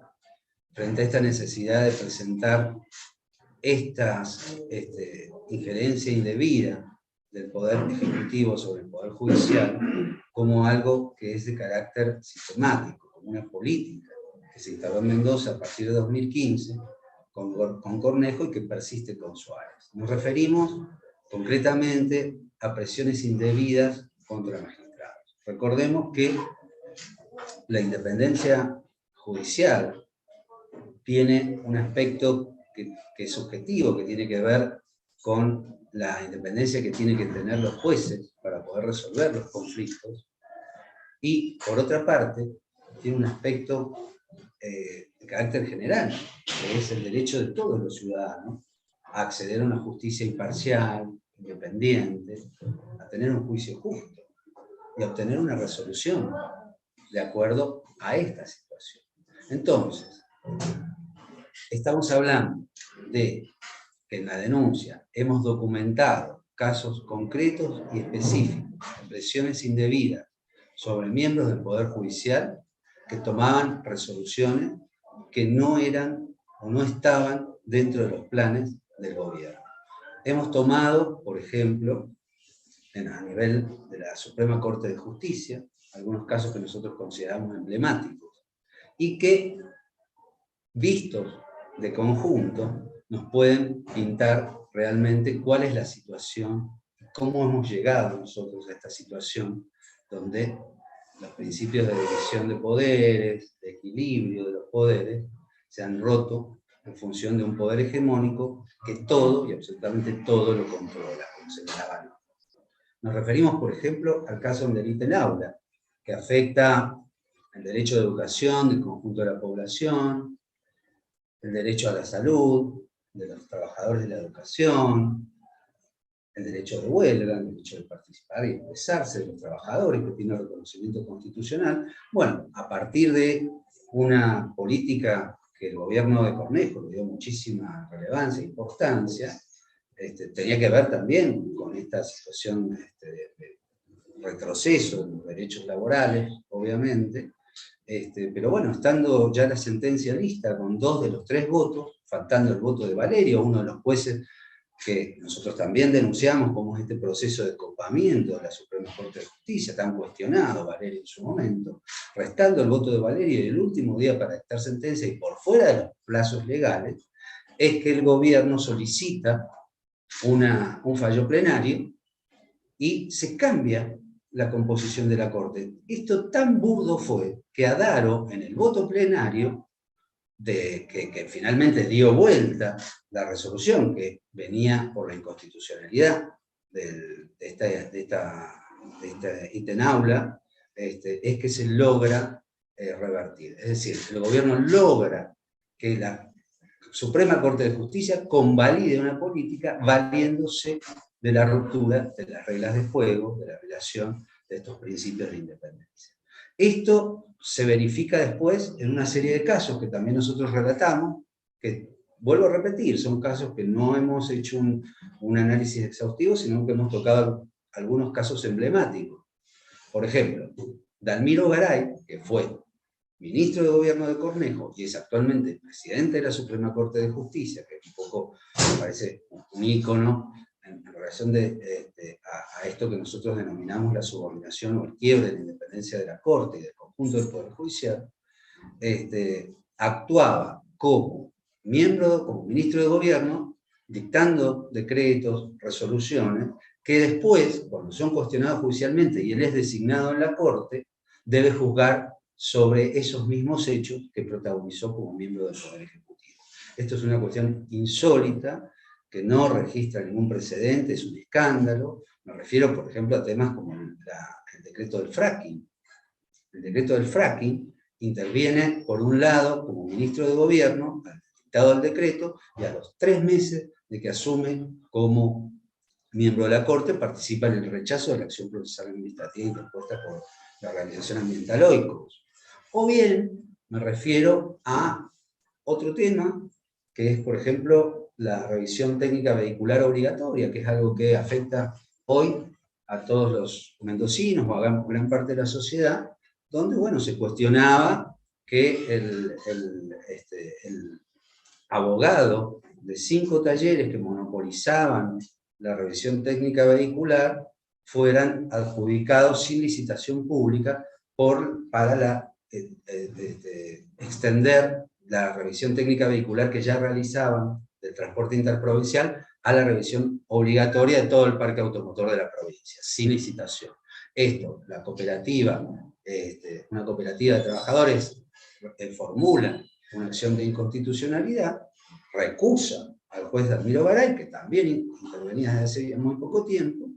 frente a esta necesidad de presentar esta injerencia indebida del Poder Ejecutivo sobre el Poder Judicial como algo que es de carácter sistemático, como una política que se instaló en Mendoza a partir de 2015 con Cornejo y que persiste con Suárez. Nos referimos concretamente a presiones indebidas contra magistrados. Recordemos que la independencia judicial tiene un aspecto que es subjetivo, que tiene que ver con la independencia que tienen que tener los jueces para poder resolver los conflictos, y por otra parte tiene un aspecto de carácter general, que es el derecho de todos los ciudadanos a acceder a una justicia imparcial, independiente, a tener un juicio justo y a obtener una resolución de acuerdo a esta situación. Entonces, estamos hablando de que en la denuncia hemos documentado casos concretos y específicos de presiones indebidas sobre miembros del Poder Judicial que tomaban resoluciones que no eran o no estaban dentro de los planes del gobierno. Hemos tomado, por ejemplo, a nivel de la Suprema Corte de Justicia, algunos casos que nosotros consideramos emblemáticos y que, vistos de conjunto, nos pueden pintar realmente cuál es la situación, cómo hemos llegado nosotros a esta situación, donde los principios de división de poderes, de equilibrio de los poderes, se han roto en función de un poder hegemónico que todo y absolutamente todo lo controla, como señalaba López. Nos referimos, por ejemplo, al caso Anderita en Aula, que afecta el derecho de educación del conjunto de la población, el derecho a la salud de los trabajadores de la educación, el derecho de huelga, el derecho de participar y expresarse de los trabajadores que tienen reconocimiento constitucional. Bueno, a partir de una política que el gobierno de Cornejo le dio muchísima relevancia e importancia, tenía que ver también con esta situación de retroceso de los derechos laborales, obviamente, pero bueno, estando ya la sentencia lista con 2 de los 3 votos, faltando el voto de Valerio, uno de los jueces que nosotros también denunciamos como este proceso de copamiento de la Suprema Corte de Justicia, tan cuestionado Valerio en su momento, restando el voto de Valerio y el último día para dictar sentencia y por fuera de los plazos legales, es que el gobierno solicita un fallo plenario y se cambia la composición de la Corte. Esto tan burdo fue que Adaro, en el voto plenario, que finalmente dio vuelta la resolución que venía por la inconstitucionalidad de esta ítem aula, es que se logra revertir. Es decir, el gobierno logra que la Suprema Corte de Justicia convalide una política valiéndose de la ruptura de las reglas de juego, de la violación de estos principios de independencia. Esto se verifica después en una serie de casos que también nosotros relatamos, que, vuelvo a repetir, son casos que no hemos hecho un análisis exhaustivo, sino que hemos tocado algunos casos emblemáticos. Por ejemplo, Dalmiro Garay, que fue ministro de Gobierno de Cornejo y es actualmente el presidente de la Suprema Corte de Justicia, que un poco me parece un ícono en relación a esto que nosotros denominamos la subordinación o el quiebre de la independencia de la Corte y del conjunto del Poder Judicial, actuaba como miembro, como ministro de Gobierno, dictando decretos, resoluciones, que después, cuando son cuestionados judicialmente y él es designado en la Corte, debe juzgar sobre esos mismos hechos que protagonizó como miembro del Poder Ejecutivo. Esto es una cuestión insólita, que no registra ningún precedente, es un escándalo. Me refiero, por ejemplo, a temas como el decreto del fracking. El decreto del fracking interviene, por un lado, como ministro de Gobierno, al dictado del decreto, y a los 3 meses de que asume como miembro de la Corte participa en el rechazo de la acción procesal administrativa interpuesta por la Organización Ambiental OICOS. O bien me refiero a otro tema, que es, por ejemplo, la revisión técnica vehicular obligatoria, que es algo que afecta hoy a todos los mendocinos o a gran parte de la sociedad, donde, bueno, se cuestionaba que el abogado de 5 talleres que monopolizaban la revisión técnica vehicular fueran adjudicados sin licitación pública para extender la revisión técnica vehicular que ya realizaban del transporte interprovincial a la revisión obligatoria de todo el parque automotor de la provincia, sin licitación. Esto, la cooperativa, una cooperativa de trabajadores formula una acción de inconstitucionalidad, recusa al juez Dalmiro Garay, que también intervenía desde hace muy poco tiempo,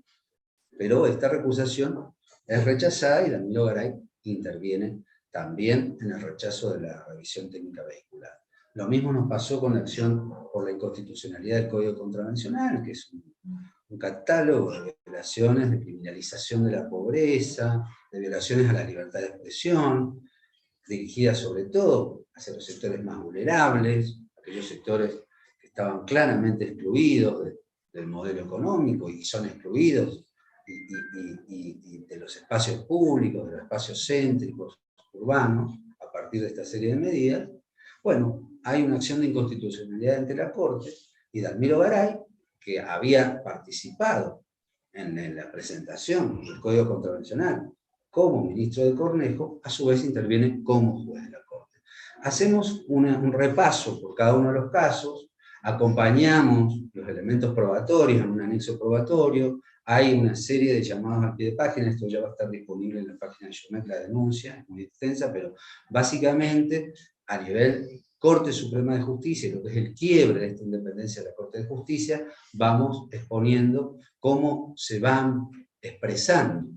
pero esta recusación es rechazada y Dalmiro Garay interviene también en el rechazo de la revisión técnica vehicular. Lo mismo nos pasó con la acción por la inconstitucionalidad del Código Contravencional, que es un catálogo de violaciones, de criminalización de la pobreza, de violaciones a la libertad de expresión, dirigidas sobre todo hacia los sectores más vulnerables, aquellos sectores que estaban claramente excluidos del modelo económico y son excluidos y de los espacios públicos, de los espacios céntricos, urbanos, a partir de esta serie de medidas. Bueno, hay una acción de inconstitucionalidad ante la Corte y Dalmiro Garay, que había participado en la presentación del Código Contravencional como ministro de Cornejo, a su vez interviene como juez de la Corte. Hacemos un repaso por cada uno de los casos, acompañamos los elementos probatorios en un anexo probatorio, hay una serie de llamados al pie de página, esto ya va a estar disponible en la página de Yumet, la denuncia, es muy extensa, pero básicamente a nivel Corte Suprema de Justicia, lo que es el quiebre de esta independencia de la Corte de Justicia, vamos exponiendo cómo se van expresando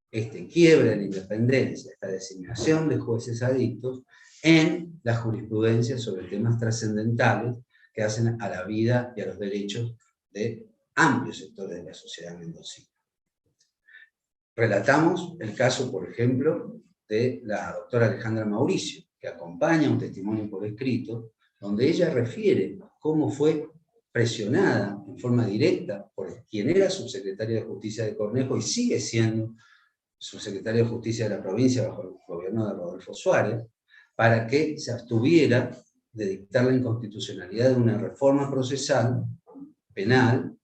este quiebre de la independencia, esta designación de jueces adictos en la jurisprudencia sobre temas trascendentales que hacen a la vida y a los derechos de amplios sectores de la sociedad mendocina. Relatamos el caso, por ejemplo, de la doctora Alejandra Mauricio, que acompaña un testimonio por escrito, donde ella refiere cómo fue presionada en forma directa por quien era subsecretario de Justicia de Cornejo y sigue siendo subsecretario de Justicia de la provincia bajo el gobierno de Rodolfo Suárez, para que se abstuviera de dictar la inconstitucionalidad de una reforma procesal penal,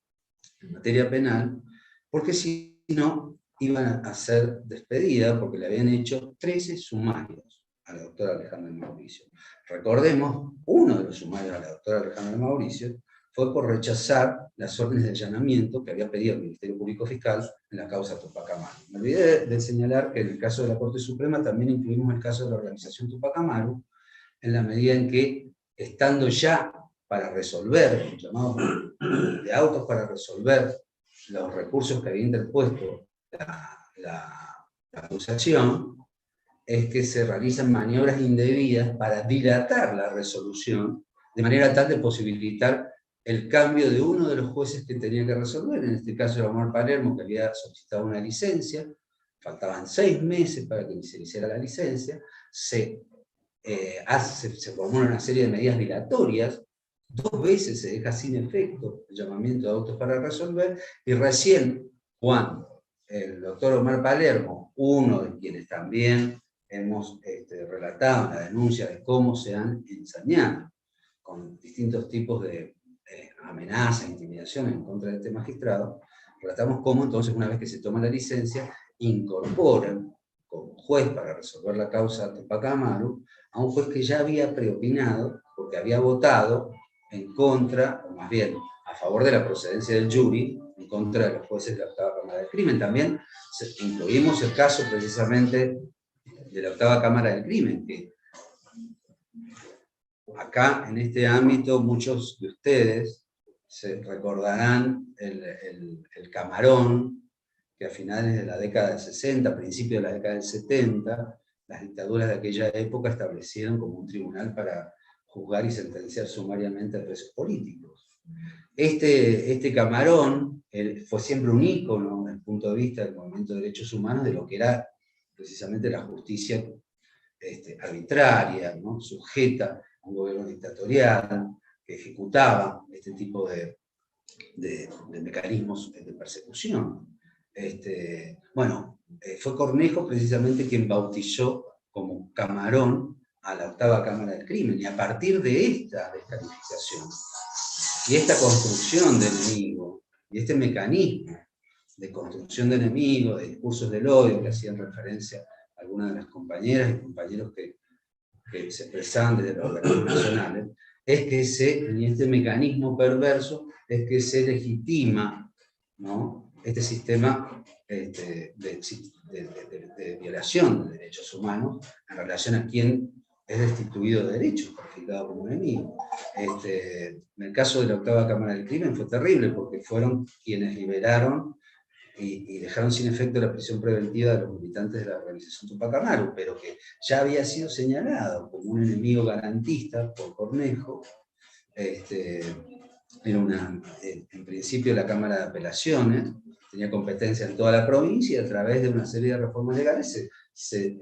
en materia penal, porque si no iban a ser despedida porque le habían hecho 13 sumarios a la doctora Alejandra Mauricio. Recordemos, uno de los sumarios a la doctora Alejandra Mauricio fue por rechazar las órdenes de allanamiento que había pedido el Ministerio Público Fiscal en la causa Tupac Amaru. Me olvidé de señalar que en el caso de la Corte Suprema también incluimos el caso de la organización Tupac Amaru, en la medida en que, estando ya para resolver, llamados de autos para resolver los recursos que había interpuesto la acusación, es que se realizan maniobras indebidas para dilatar la resolución, de manera tal de posibilitar el cambio de uno de los jueces que tenía que resolver, en este caso era Omar Palermo, que había solicitado una licencia, faltaban 6 meses para que se hiciera la licencia, se formó una serie de medidas dilatorias, 2 veces se deja sin efecto el llamamiento de autos para resolver, y recién cuando el doctor Omar Palermo, uno de quienes también hemos relatado en la denuncia de cómo se han ensañado con distintos tipos de amenaza, intimidación en contra de este magistrado, relatamos cómo entonces una vez que se toma la licencia, incorporan como juez para resolver la causa Tupac Amaru a un juez que ya había preopinado, porque había votado en contra, o más bien a favor de la procedencia del jury, en contra de los jueces de la Octava Cámara del Crimen. También incluimos el caso precisamente de la Octava Cámara del Crimen, que acá en este ámbito muchos de ustedes se recordarán el camarón que a finales de la década del 60, principios de la década del 70, las dictaduras de aquella época establecieron como un tribunal para juzgar y sentenciar sumariamente a presos políticos. Este Camarón fue siempre un ícono desde el punto de vista del movimiento de derechos humanos de lo que era precisamente la justicia arbitraria, ¿no? Sujeta a un gobierno dictatorial que ejecutaba este tipo de mecanismos de persecución. Fue Cornejo precisamente quien bautizó como Camarón a la octava Cámara del Crimen, y a partir de esta descalificación y esta construcción de enemigo, y este mecanismo de construcción de enemigos, de discursos del odio que hacían referencia a algunas de las compañeras y compañeros que se expresaban desde los organismos nacionales, es que en este mecanismo perverso es que se legitima, ¿no?, este sistema de violación de derechos humanos en relación a quien es destituido de derechos, calificado como enemigo. En el caso de la octava Cámara del Crimen fue terrible, porque fueron quienes liberaron y dejaron sin efecto la prisión preventiva de los militantes de la organización Tupac Amaru, pero que ya había sido señalado como un enemigo garantista por Cornejo. En principio la Cámara de Apelaciones tenía competencia en toda la provincia, y a través de una serie de reformas legales se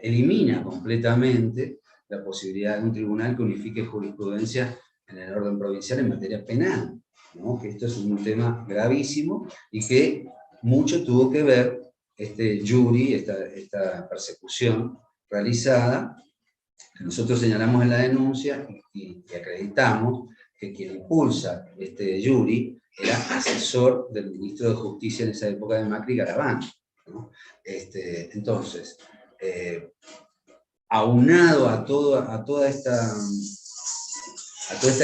elimina completamente la posibilidad de un tribunal que unifique jurisprudencia en el orden provincial en materia penal, ¿no? Que esto es un tema gravísimo y que mucho tuvo que ver este jury, esta persecución realizada, que nosotros señalamos en la denuncia y acreditamos que quien impulsa este jury era asesor del ministro de Justicia en esa época de Macri, Garabán, ¿no? Entonces, aunado a toda esta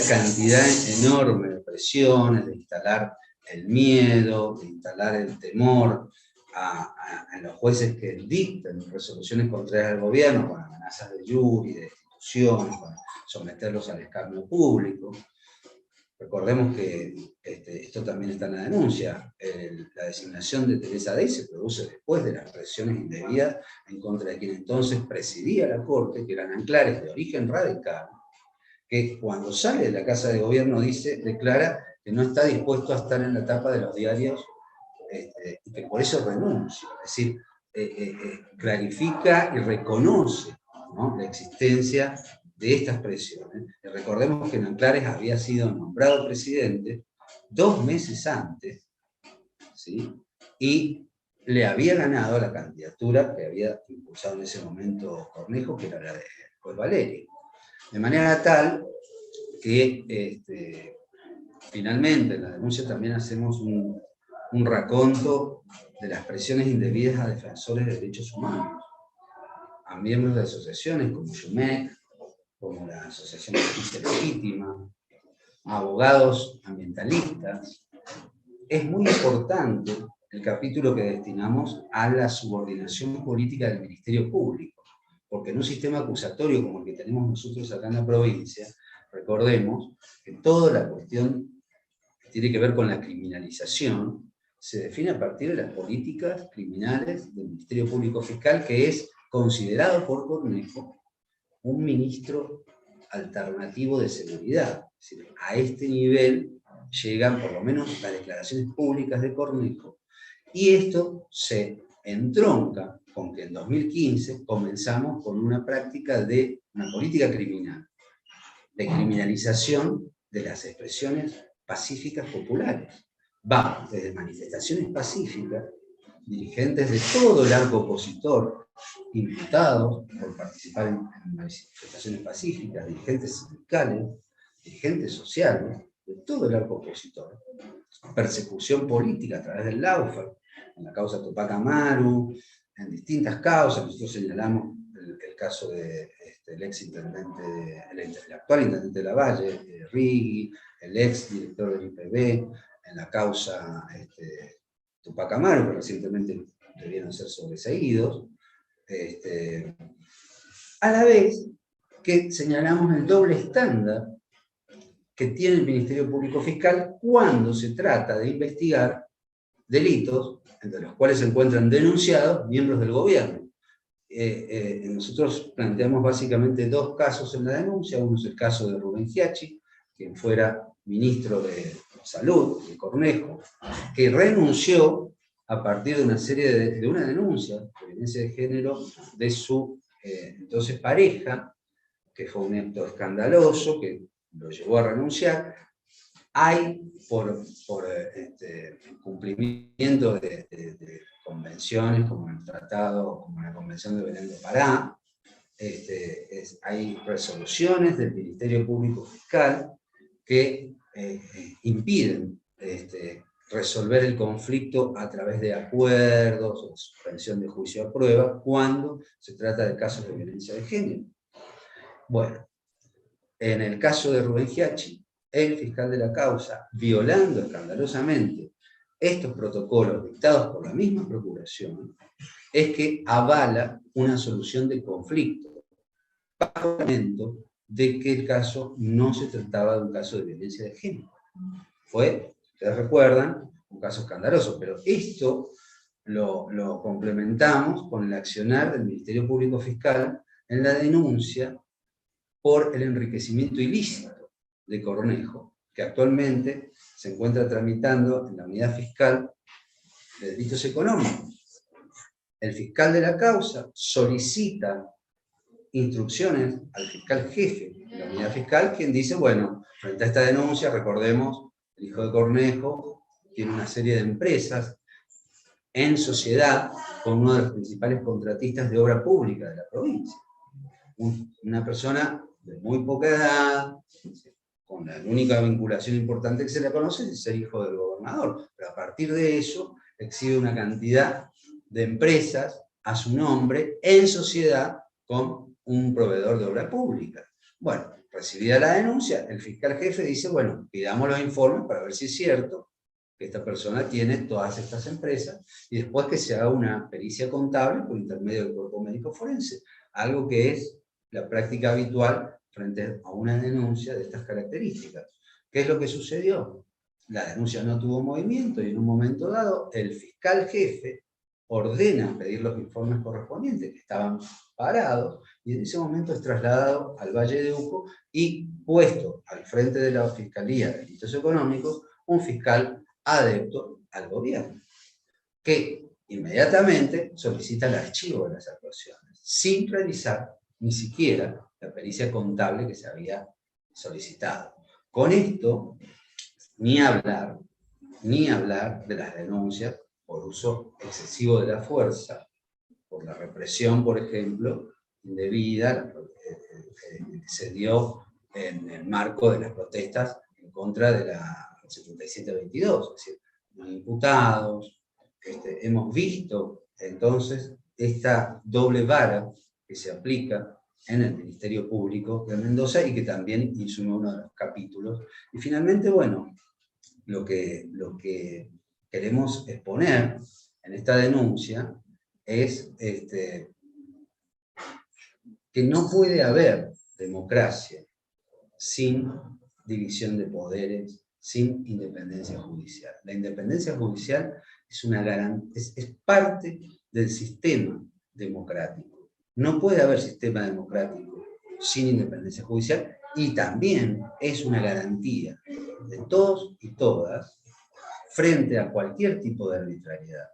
cantidad enorme de presiones, de instalar el miedo, de instalar el temor en los jueces que dictan resoluciones contrarias al gobierno, con amenazas de jury, de destituciones, con someterlos al escarnio público. Recordemos que esto también está en la denuncia. La designación de Teresa Dey se produce después de las presiones indebidas en contra de quien entonces presidía la Corte, que eran Anclares de origen radical, que cuando sale de la Casa de Gobierno declara que no está dispuesto a estar en la tapa de los diarios y que por eso renuncia. Es decir, clarifica y reconoce, ¿no?, la existencia de estas presiones. Y recordemos que Anclares había sido nombrado presidente 2 meses antes, ¿sí?, y le había ganado la candidatura que había impulsado en ese momento Cornejo, que era la de Juez Valerio. De manera tal que finalmente en la denuncia también hacemos un raconto de las presiones indebidas a defensores de derechos humanos, a miembros de asociaciones como Yumec, como la Asociación de Justicia Legítima, a abogados ambientalistas. Es muy importante el capítulo que destinamos a la subordinación política del Ministerio Público, porque en un sistema acusatorio como el que tenemos nosotros acá en la provincia, recordemos que toda la cuestión que tiene que ver con la criminalización se define a partir de las políticas criminales del Ministerio Público Fiscal, que es considerado por Cornejo un ministro alternativo de seguridad. Es decir, a este nivel llegan por lo menos las declaraciones públicas de Cornejo, y esto se entronca con que en 2015 comenzamos con una práctica de una política criminal, de criminalización de las expresiones pacíficas populares. Vamos desde manifestaciones pacíficas, dirigentes de todo el arco opositor, imputados por participar en manifestaciones pacíficas, dirigentes sindicales, dirigentes sociales, de todo el arco opositor. Persecución política a través del Laufer, en la causa Tupac Amaru, en distintas causas. Nosotros señalamos el caso del el actual intendente de Lavalle, Rigui, el ex director del IPB, en la causa Tupac Amaru, que recientemente debieron ser sobreseídos, a la vez que señalamos el doble estándar que tiene el Ministerio Público Fiscal cuando se trata de investigar delitos entre los cuales se encuentran denunciados miembros del gobierno. Nosotros planteamos básicamente 2 casos en la denuncia. Uno es el caso de Rubén Giachi, quien fuera ministro de Salud, de Cornejo, que renunció a partir de una serie de una denuncia de violencia de género de su entonces pareja, que fue un acto escandaloso, que lo llevó a renunciar. Hay, por cumplimiento de convenciones, como el tratado, como la Convención de Belén de Pará, hay resoluciones del Ministerio Público Fiscal que impiden resolver el conflicto a través de acuerdos o suspensión de juicio a prueba cuando se trata de casos de violencia de género. Bueno, en el caso de Rubén Giachi, el fiscal de la causa, violando escandalosamente estos protocolos dictados por la misma procuración, es que avala una solución de conflicto, bajo el argumento de que el caso no se trataba de un caso de violencia de género. Fue, ustedes recuerdan, un caso escandaloso, pero esto lo complementamos con el accionar del Ministerio Público Fiscal en la denuncia por el enriquecimiento ilícito de Cornejo, que actualmente se encuentra tramitando en la unidad fiscal de delitos económicos. El fiscal de la causa solicita instrucciones al fiscal jefe de la unidad fiscal, quien dice, bueno, frente a esta denuncia, recordemos, el hijo de Cornejo tiene una serie de empresas en sociedad con uno de los principales contratistas de obra pública de la provincia. Una persona de muy poca edad, con la única vinculación importante que se le conoce es ser hijo del gobernador, pero a partir de eso exhibe una cantidad de empresas a su nombre en sociedad con un proveedor de obra pública. Bueno, recibida la denuncia, el fiscal jefe dice, bueno, pidamos los informes para ver si es cierto que esta persona tiene todas estas empresas y después que se haga una pericia contable por intermedio del cuerpo médico forense, algo que es la práctica habitual frente a una denuncia de estas características. ¿Qué es lo que sucedió? La denuncia no tuvo movimiento y en un momento dado el fiscal jefe ordena pedir los informes correspondientes que estaban parados y en ese momento es trasladado al Valle de Uco y puesto al frente de la Fiscalía de Delitos Económicos un fiscal adepto al gobierno, que inmediatamente solicita el archivo de las actuaciones, sin realizar ni siquiera la pericia contable que se había solicitado. Con esto, ni hablar de las denuncias por uso excesivo de la fuerza, por la represión, por ejemplo, indebida que se dio en el marco de las protestas en contra de la 7722, es decir, los imputados. Hemos visto entonces esta doble vara que se aplica en el Ministerio Público de Mendoza y que también insume uno de los capítulos. Y finalmente, bueno, lo que queremos exponer en esta denuncia es que no puede haber democracia sin división de poderes, sin independencia judicial. La independencia judicial es parte del sistema democrático. No puede haber sistema democrático sin independencia judicial y también es una garantía de todos y todas frente a cualquier tipo de arbitrariedad.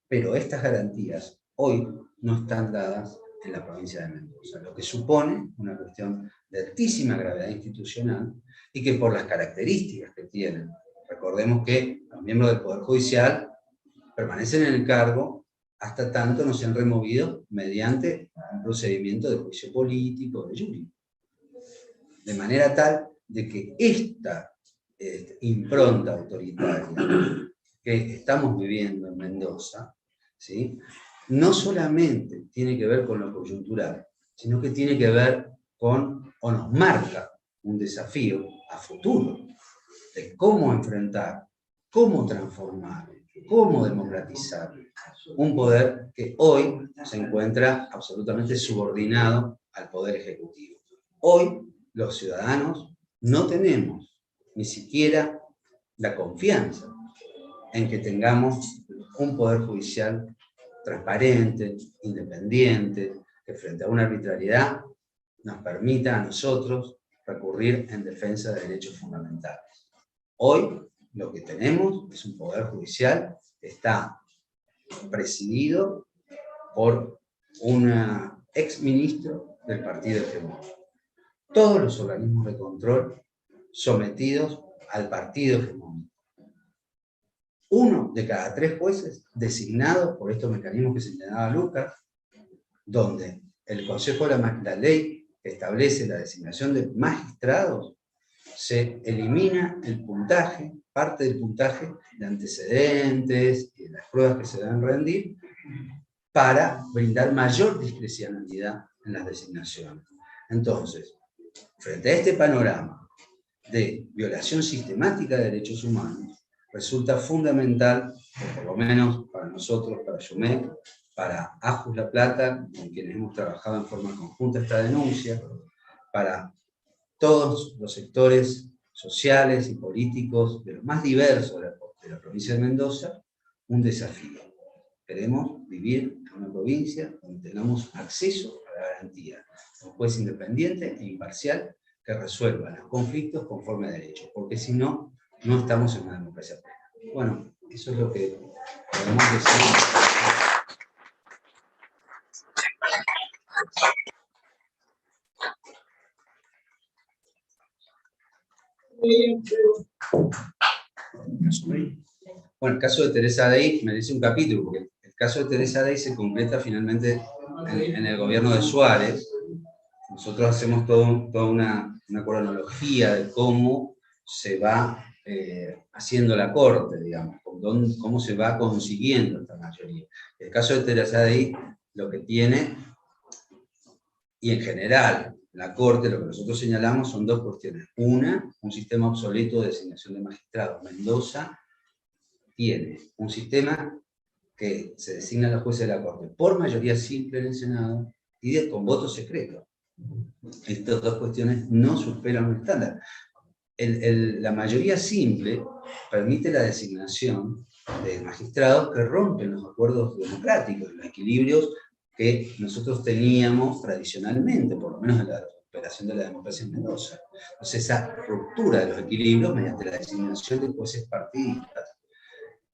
Pero estas garantías hoy no están dadas en la provincia de Mendoza, lo que supone una cuestión de altísima gravedad institucional y que por las características que tienen, recordemos que los miembros del Poder Judicial permanecen en el cargo hasta tanto no sean removidos mediante un procedimiento de juicio político, de jury. De manera tal de que esta impronta autoritaria que estamos viviendo en Mendoza, ¿sí?, no solamente tiene que ver con lo coyuntural, sino que tiene que ver con, o nos marca un desafío a futuro de cómo enfrentar, cómo transformar, cómo democratizar un poder que hoy se encuentra absolutamente subordinado al poder ejecutivo. Hoy los ciudadanos no tenemos ni siquiera la confianza en que tengamos un poder judicial transparente, independiente, que frente a una arbitrariedad nos permita a nosotros recurrir en defensa de derechos fundamentales. Hoy lo que tenemos es un poder judicial que está presidido por un exministro del partido hegemónico. Todos los organismos de control sometidos al partido hegemónico. 1 de cada 3 jueces designados por estos mecanismos que señalaba Lucas, donde el Consejo de la ley que establece la designación de magistrados, se elimina el puntaje, parte del puntaje de antecedentes y de las pruebas que se deben rendir, para brindar mayor discrecionalidad en las designaciones. Entonces, frente a este panorama de violación sistemática de derechos humanos, resulta fundamental, por lo menos para nosotros, para Yumec, para Ajus La Plata, con quienes hemos trabajado en forma conjunta esta denuncia, para todos los sectores sociales y políticos de los más diversos de la provincia de Mendoza, un desafío. Queremos vivir en una provincia donde tengamos acceso a la garantía de un juez independiente e imparcial que resuelva los conflictos conforme a derecho, porque si no, no estamos en una democracia plena. Bueno, eso es lo que podemos decir. Bueno, el caso de Teresa Day merece un capítulo, porque el caso de Teresa Day se completa finalmente en el gobierno de Suárez. Nosotros hacemos toda una cronología de cómo se va haciendo la corte, digamos, cómo se va consiguiendo esta mayoría. El caso de Teresa Day lo que tiene, y en general la corte, lo que nosotros señalamos son 2 cuestiones. Una, un sistema obsoleto de designación de magistrados. Mendoza tiene un sistema que se designan los jueces de la corte por mayoría simple en el Senado y con voto secreto. Estas 2 cuestiones no superan un estándar. La mayoría simple permite la designación de magistrados que rompen los acuerdos democráticos, los equilibrios que nosotros teníamos tradicionalmente, por lo menos en la operación de la democracia en Mendoza. Entonces, esa ruptura de los equilibrios mediante la designación de jueces partidistas.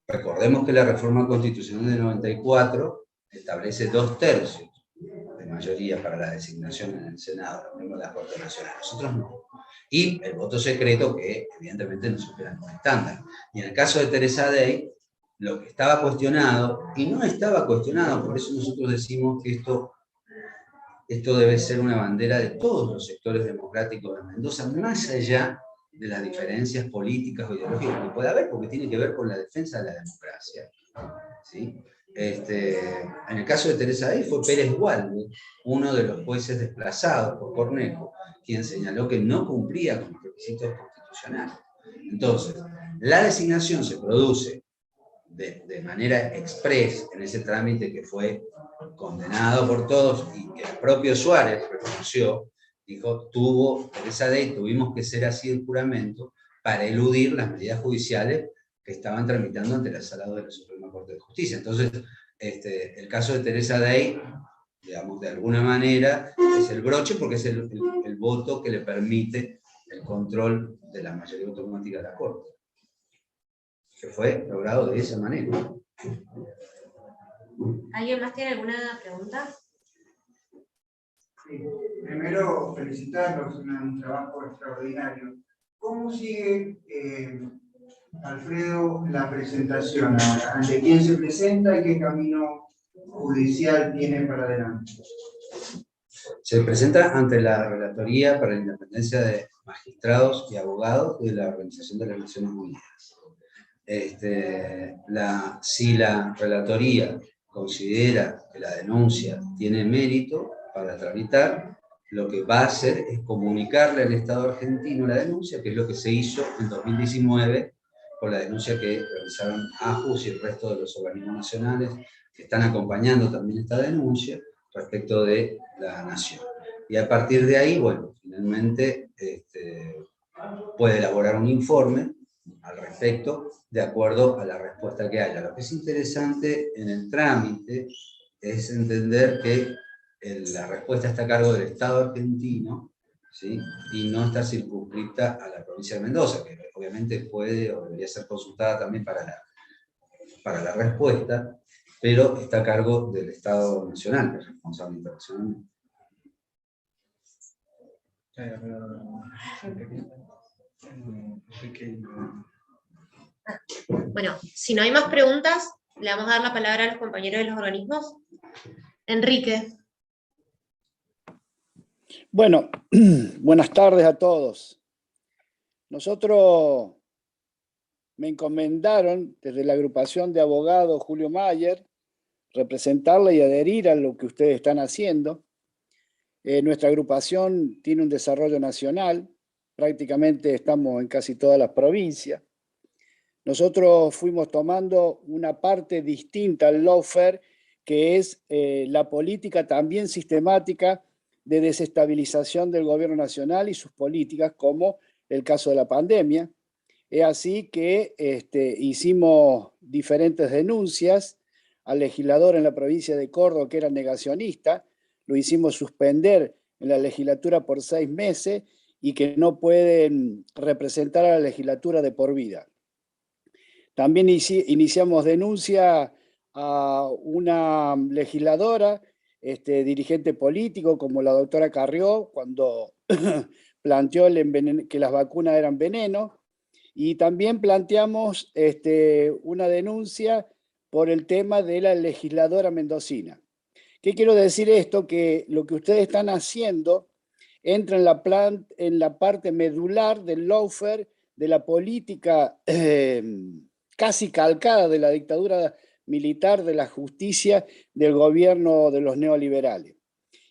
Recordemos que la reforma constitucional del 94 establece 2/3 de mayoría para la designación en el Senado, los miembros de la Corte Nacional. Nosotros no. Y el voto secreto, que evidentemente no supera un estándar. Y en el caso de Teresa Day, lo que estaba cuestionado, y no estaba cuestionado, por eso nosotros decimos que esto debe ser una bandera de todos los sectores democráticos de Mendoza, más allá de las diferencias políticas o ideológicas que pueda haber, porque tiene que ver con la defensa de la democracia. ¿Sí? En el caso de Teresa Day fue Pérez Gualde, uno de los jueces desplazados por Cornejo, quien señaló que no cumplía con los requisitos constitucionales. Entonces, la designación se produce de manera express en ese trámite que fue condenado por todos y que el propio Suárez reconoció, dijo, Teresa Day, tuvimos que ser así el juramento para eludir las medidas judiciales que estaban tramitando ante la Sala de la Suprema Corte de Justicia. Entonces, el caso de Teresa Day, digamos, de alguna manera, es el broche porque es el voto que le permite el control de la mayoría automática de la Corte, que fue logrado de esa manera. ¿Alguien más tiene alguna pregunta? Sí. Primero, felicitarlos, un trabajo extraordinario. ¿Cómo sigue, Alfredo, la presentación? ¿Ante quién se presenta y qué camino judicial tiene para adelante? Se presenta ante la Relatoría para la Independencia de Magistrados y Abogados de la Organización de las Naciones Unidas. Si la Relatoría considera que la denuncia tiene mérito para tramitar, lo que va a hacer es comunicarle al Estado argentino la denuncia, que es lo que se hizo en 2019 con la denuncia que realizaron AJUS y el resto de los organismos nacionales que están acompañando también esta denuncia respecto de la nación. Y a partir de ahí, bueno, finalmente puede elaborar un informe al respecto de acuerdo a la respuesta que haya. Lo que es interesante en el trámite es entender que la respuesta está a cargo del Estado argentino, ¿sí? Y no está circunscripta a la provincia de Mendoza, que obviamente puede o debería ser consultada también para la respuesta, pero está a cargo del Estado Nacional, que es responsable internacionalmente. Bueno, si no hay más preguntas, le vamos a dar la palabra a los compañeros de los organismos. Enrique. Bueno, buenas tardes a todos. Nosotros me encomendaron desde la agrupación de abogados Julio Mayer representarle y adherir a lo que ustedes están haciendo. Nuestra agrupación tiene un desarrollo nacional, prácticamente estamos en casi todas las provincias. Nosotros fuimos tomando una parte distinta al lawfare, que es la política también sistemática de desestabilización del gobierno nacional y sus políticas, como el caso de la pandemia. Es así que hicimos diferentes denuncias al legislador en la provincia de Córdoba, que era negacionista, lo hicimos suspender en la legislatura por 6 meses y que no pueden representar a la legislatura de por vida. También iniciamos denuncia a una legisladora, dirigente político como la doctora Carrió, cuando planteó que las vacunas eran veneno, y también planteamos una denuncia por el tema de la legisladora mendocina. ¿Qué quiero decir esto? Que lo que ustedes están haciendo entra en la parte medular del lawfare, de la política casi calcada de la dictadura militar, de la justicia, del gobierno de los neoliberales.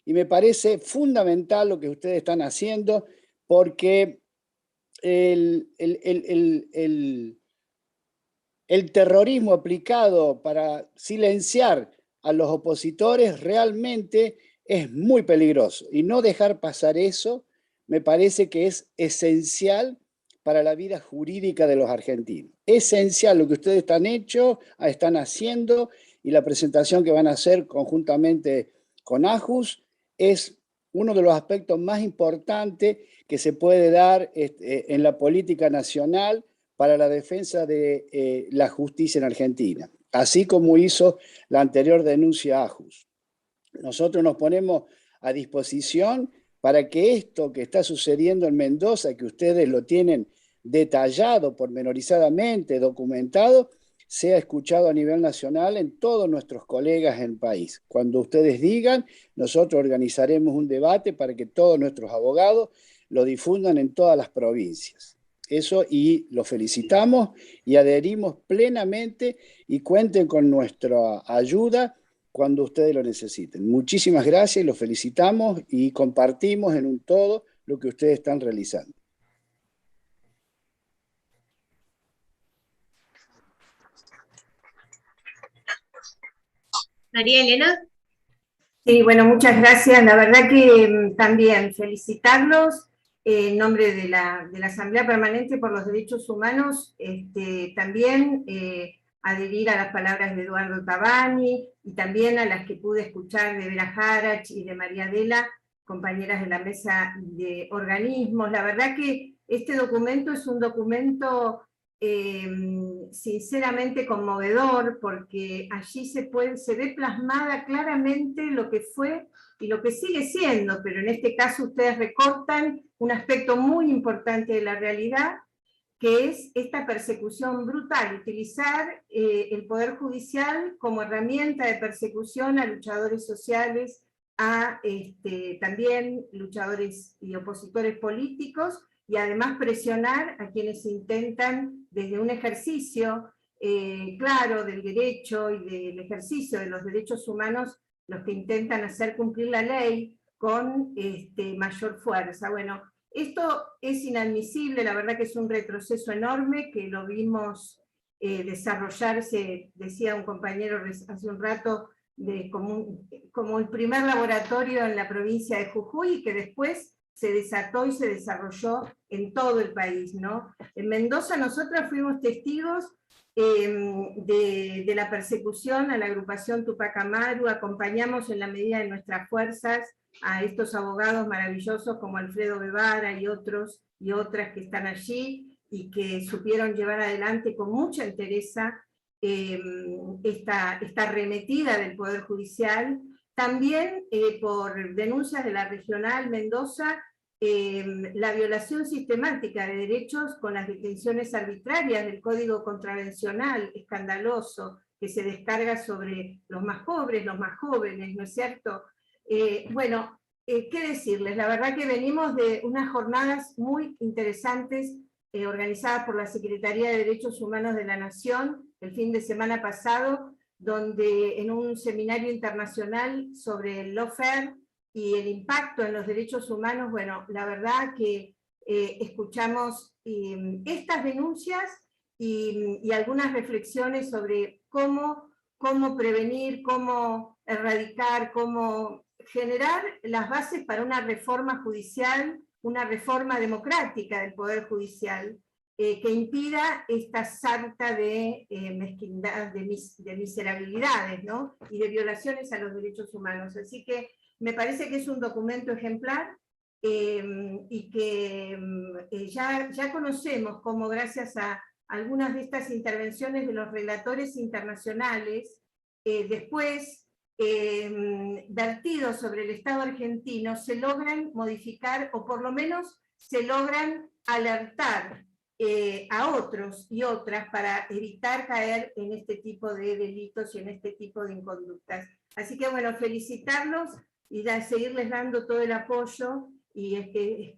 Y me parece fundamental lo que ustedes están haciendo, porque el terrorismo aplicado para silenciar a los opositores realmente es muy peligroso. Y no dejar pasar eso me parece que es esencial para la vida jurídica de los argentinos. Esencial lo que ustedes están haciendo, y la presentación que van a hacer conjuntamente con AJUS es uno de los aspectos más importantes que se puede dar en la política nacional para la defensa de la justicia en Argentina, así como hizo la anterior denuncia AJUS. Nosotros nos ponemos a disposición para que esto que está sucediendo en Mendoza, que ustedes lo tienen detallado, pormenorizadamente, documentado, sea escuchado a nivel nacional en todos nuestros colegas en el país. Cuando ustedes digan, nosotros organizaremos un debate para que todos nuestros abogados lo difundan en todas las provincias. Eso, y los felicitamos y adherimos plenamente, y cuenten con nuestra ayuda cuando ustedes lo necesiten. Muchísimas gracias y los felicitamos y compartimos en un todo lo que ustedes están realizando. María Elena. Sí, bueno, muchas gracias. La verdad que también felicitarlos en nombre de la Asamblea Permanente por los Derechos Humanos, también adherir a las palabras de Eduardo Tabani y también a las que pude escuchar de Vera Jarach y de María Adela, compañeras de la mesa de organismos. La verdad que este documento es un documento sinceramente conmovedor, porque allí se ve plasmada claramente lo que fue y lo que sigue siendo, pero en este caso ustedes recortan un aspecto muy importante de la realidad, que es esta persecución brutal, utilizar el Poder Judicial como herramienta de persecución a luchadores sociales, a también luchadores y opositores políticos, y además presionar a quienes intentan, desde un ejercicio claro del derecho y del ejercicio de los derechos humanos, los que intentan hacer cumplir la ley con mayor fuerza. Bueno, esto es inadmisible, la verdad que es un retroceso enorme, que lo vimos desarrollarse, decía un compañero hace un rato, como el primer laboratorio en la provincia de Jujuy, y que después se desató y se desarrolló en todo el país, ¿no? En Mendoza nosotras fuimos testigos de la persecución a la agrupación Tupac Amaru. Acompañamos en la medida de nuestras fuerzas a estos abogados maravillosos como Alfredo Guevara y otros y otras que están allí y que supieron llevar adelante con mucha entereza esta arremetida del Poder Judicial. También por denuncias de la Regional Mendoza, la violación sistemática de derechos con las detenciones arbitrarias del Código Contravencional escandaloso que se descarga sobre los más pobres, los más jóvenes, ¿no es cierto? Bueno, ¿qué decirles? La verdad que venimos de unas jornadas muy interesantes organizadas por la Secretaría de Derechos Humanos de la Nación el fin de semana pasado, donde en un seminario internacional sobre el lawfare y el impacto en los derechos humanos, bueno, la verdad que escuchamos estas denuncias y algunas reflexiones sobre cómo prevenir, cómo erradicar, cómo generar las bases para una reforma judicial, una reforma democrática del Poder Judicial, que impida esta sarta de mezquindad, de miserabilidades, ¿no? Y de violaciones a los derechos humanos. Así que me parece que es un documento ejemplar y que ya conocemos cómo gracias a algunas de estas intervenciones de los relatores internacionales, después vertidos sobre el Estado argentino, se logran modificar o por lo menos se logran alertar a otros y otras para evitar caer en este tipo de delitos y en este tipo de inconductas. Así que bueno, felicitarlos y seguirles dando todo el apoyo y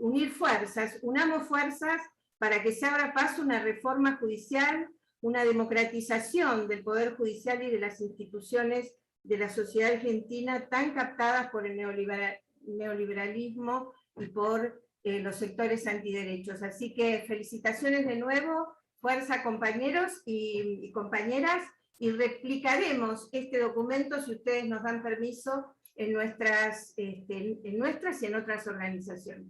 unir fuerzas, unamos fuerzas para que se abra paso una reforma judicial, una democratización del Poder Judicial y de las instituciones de la sociedad argentina tan captadas por el neoliberalismo y por los sectores antiderechos. Así que felicitaciones de nuevo, fuerza compañeros y compañeras, y replicaremos este documento, si ustedes nos dan permiso, en nuestras y en otras organizaciones.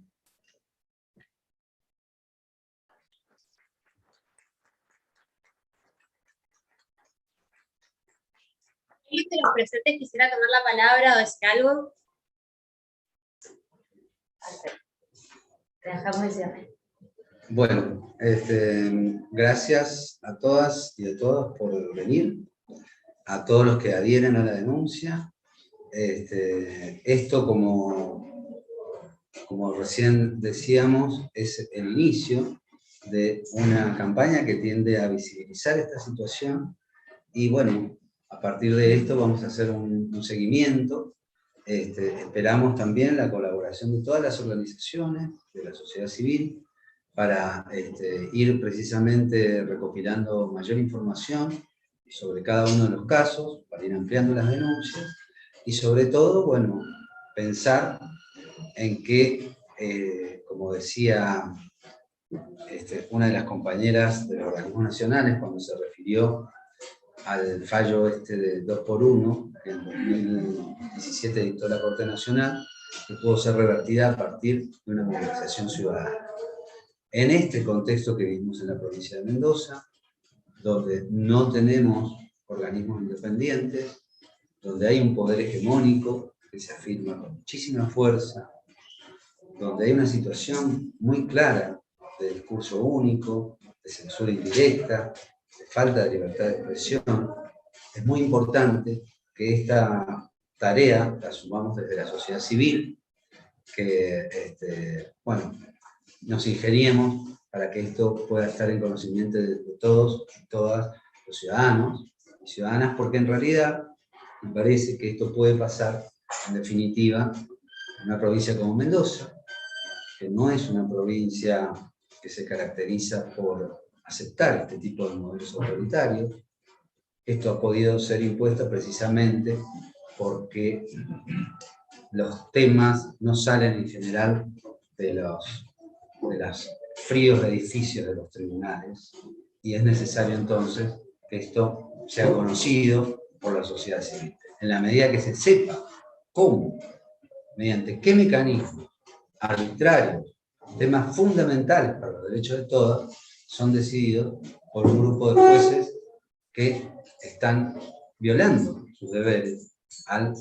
¿Alguien de los presentes quisiera tomar la palabra o decir algo? Dejamos el cierre. Bueno, gracias a todas y a todos por venir, a todos los que adhieren a la denuncia. Esto, como recién decíamos, es el inicio de una campaña que tiende a visibilizar esta situación y bueno, a partir de esto vamos a hacer un seguimiento. Esperamos también la colaboración de todas las organizaciones de la sociedad civil para ir precisamente recopilando mayor información sobre cada uno de los casos, para ir ampliando las denuncias y sobre todo, bueno, pensar en que, como decía una de las compañeras de los organismos nacionales cuando se refirió al fallo de 2x1, que en 2017 dictó la Corte Nacional, que pudo ser revertida a partir de una movilización ciudadana. En este contexto que vivimos en la provincia de Mendoza, donde no tenemos organismos independientes, donde hay un poder hegemónico que se afirma con muchísima fuerza, donde hay una situación muy clara de discurso único, de censura indirecta, de falta de libertad de expresión, es muy importante que esta tarea la asumamos desde la sociedad civil, que bueno, nos ingeniemos para que esto pueda estar en conocimiento de todos y todas los ciudadanos y ciudadanas, porque en realidad me parece que esto puede pasar, en definitiva, en una provincia como Mendoza, que no es una provincia que se caracteriza por aceptar este tipo de modelos autoritarios. Esto ha podido ser impuesto precisamente porque los temas no salen en general de los fríos edificios de los tribunales, y es necesario entonces que esto sea conocido por la sociedad civil. En la medida que se sepa cómo, mediante qué mecanismos arbitrarios, temas fundamentales para los derechos de todos, son decididos, por un grupo de jueces que están violando sus deberes al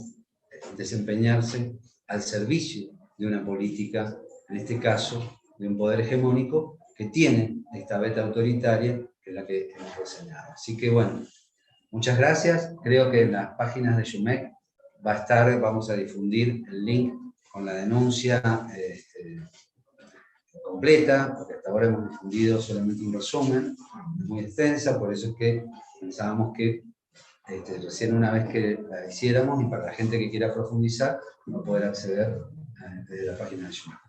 desempeñarse al servicio de una política, en este caso, de un poder hegemónico que tiene esta beta autoritaria, que es la que hemos reseñado. Así que bueno, muchas gracias. Creo que en las páginas de SUMEC va a estar, vamos a difundir el link con la denuncia completa, porque hasta ahora hemos difundido solamente un resumen, muy extensa, por eso es que pensábamos que recién una vez que la hiciéramos, y para la gente que quiera profundizar, va a poder acceder desde la página de SUMEC.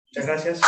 Muchas gracias.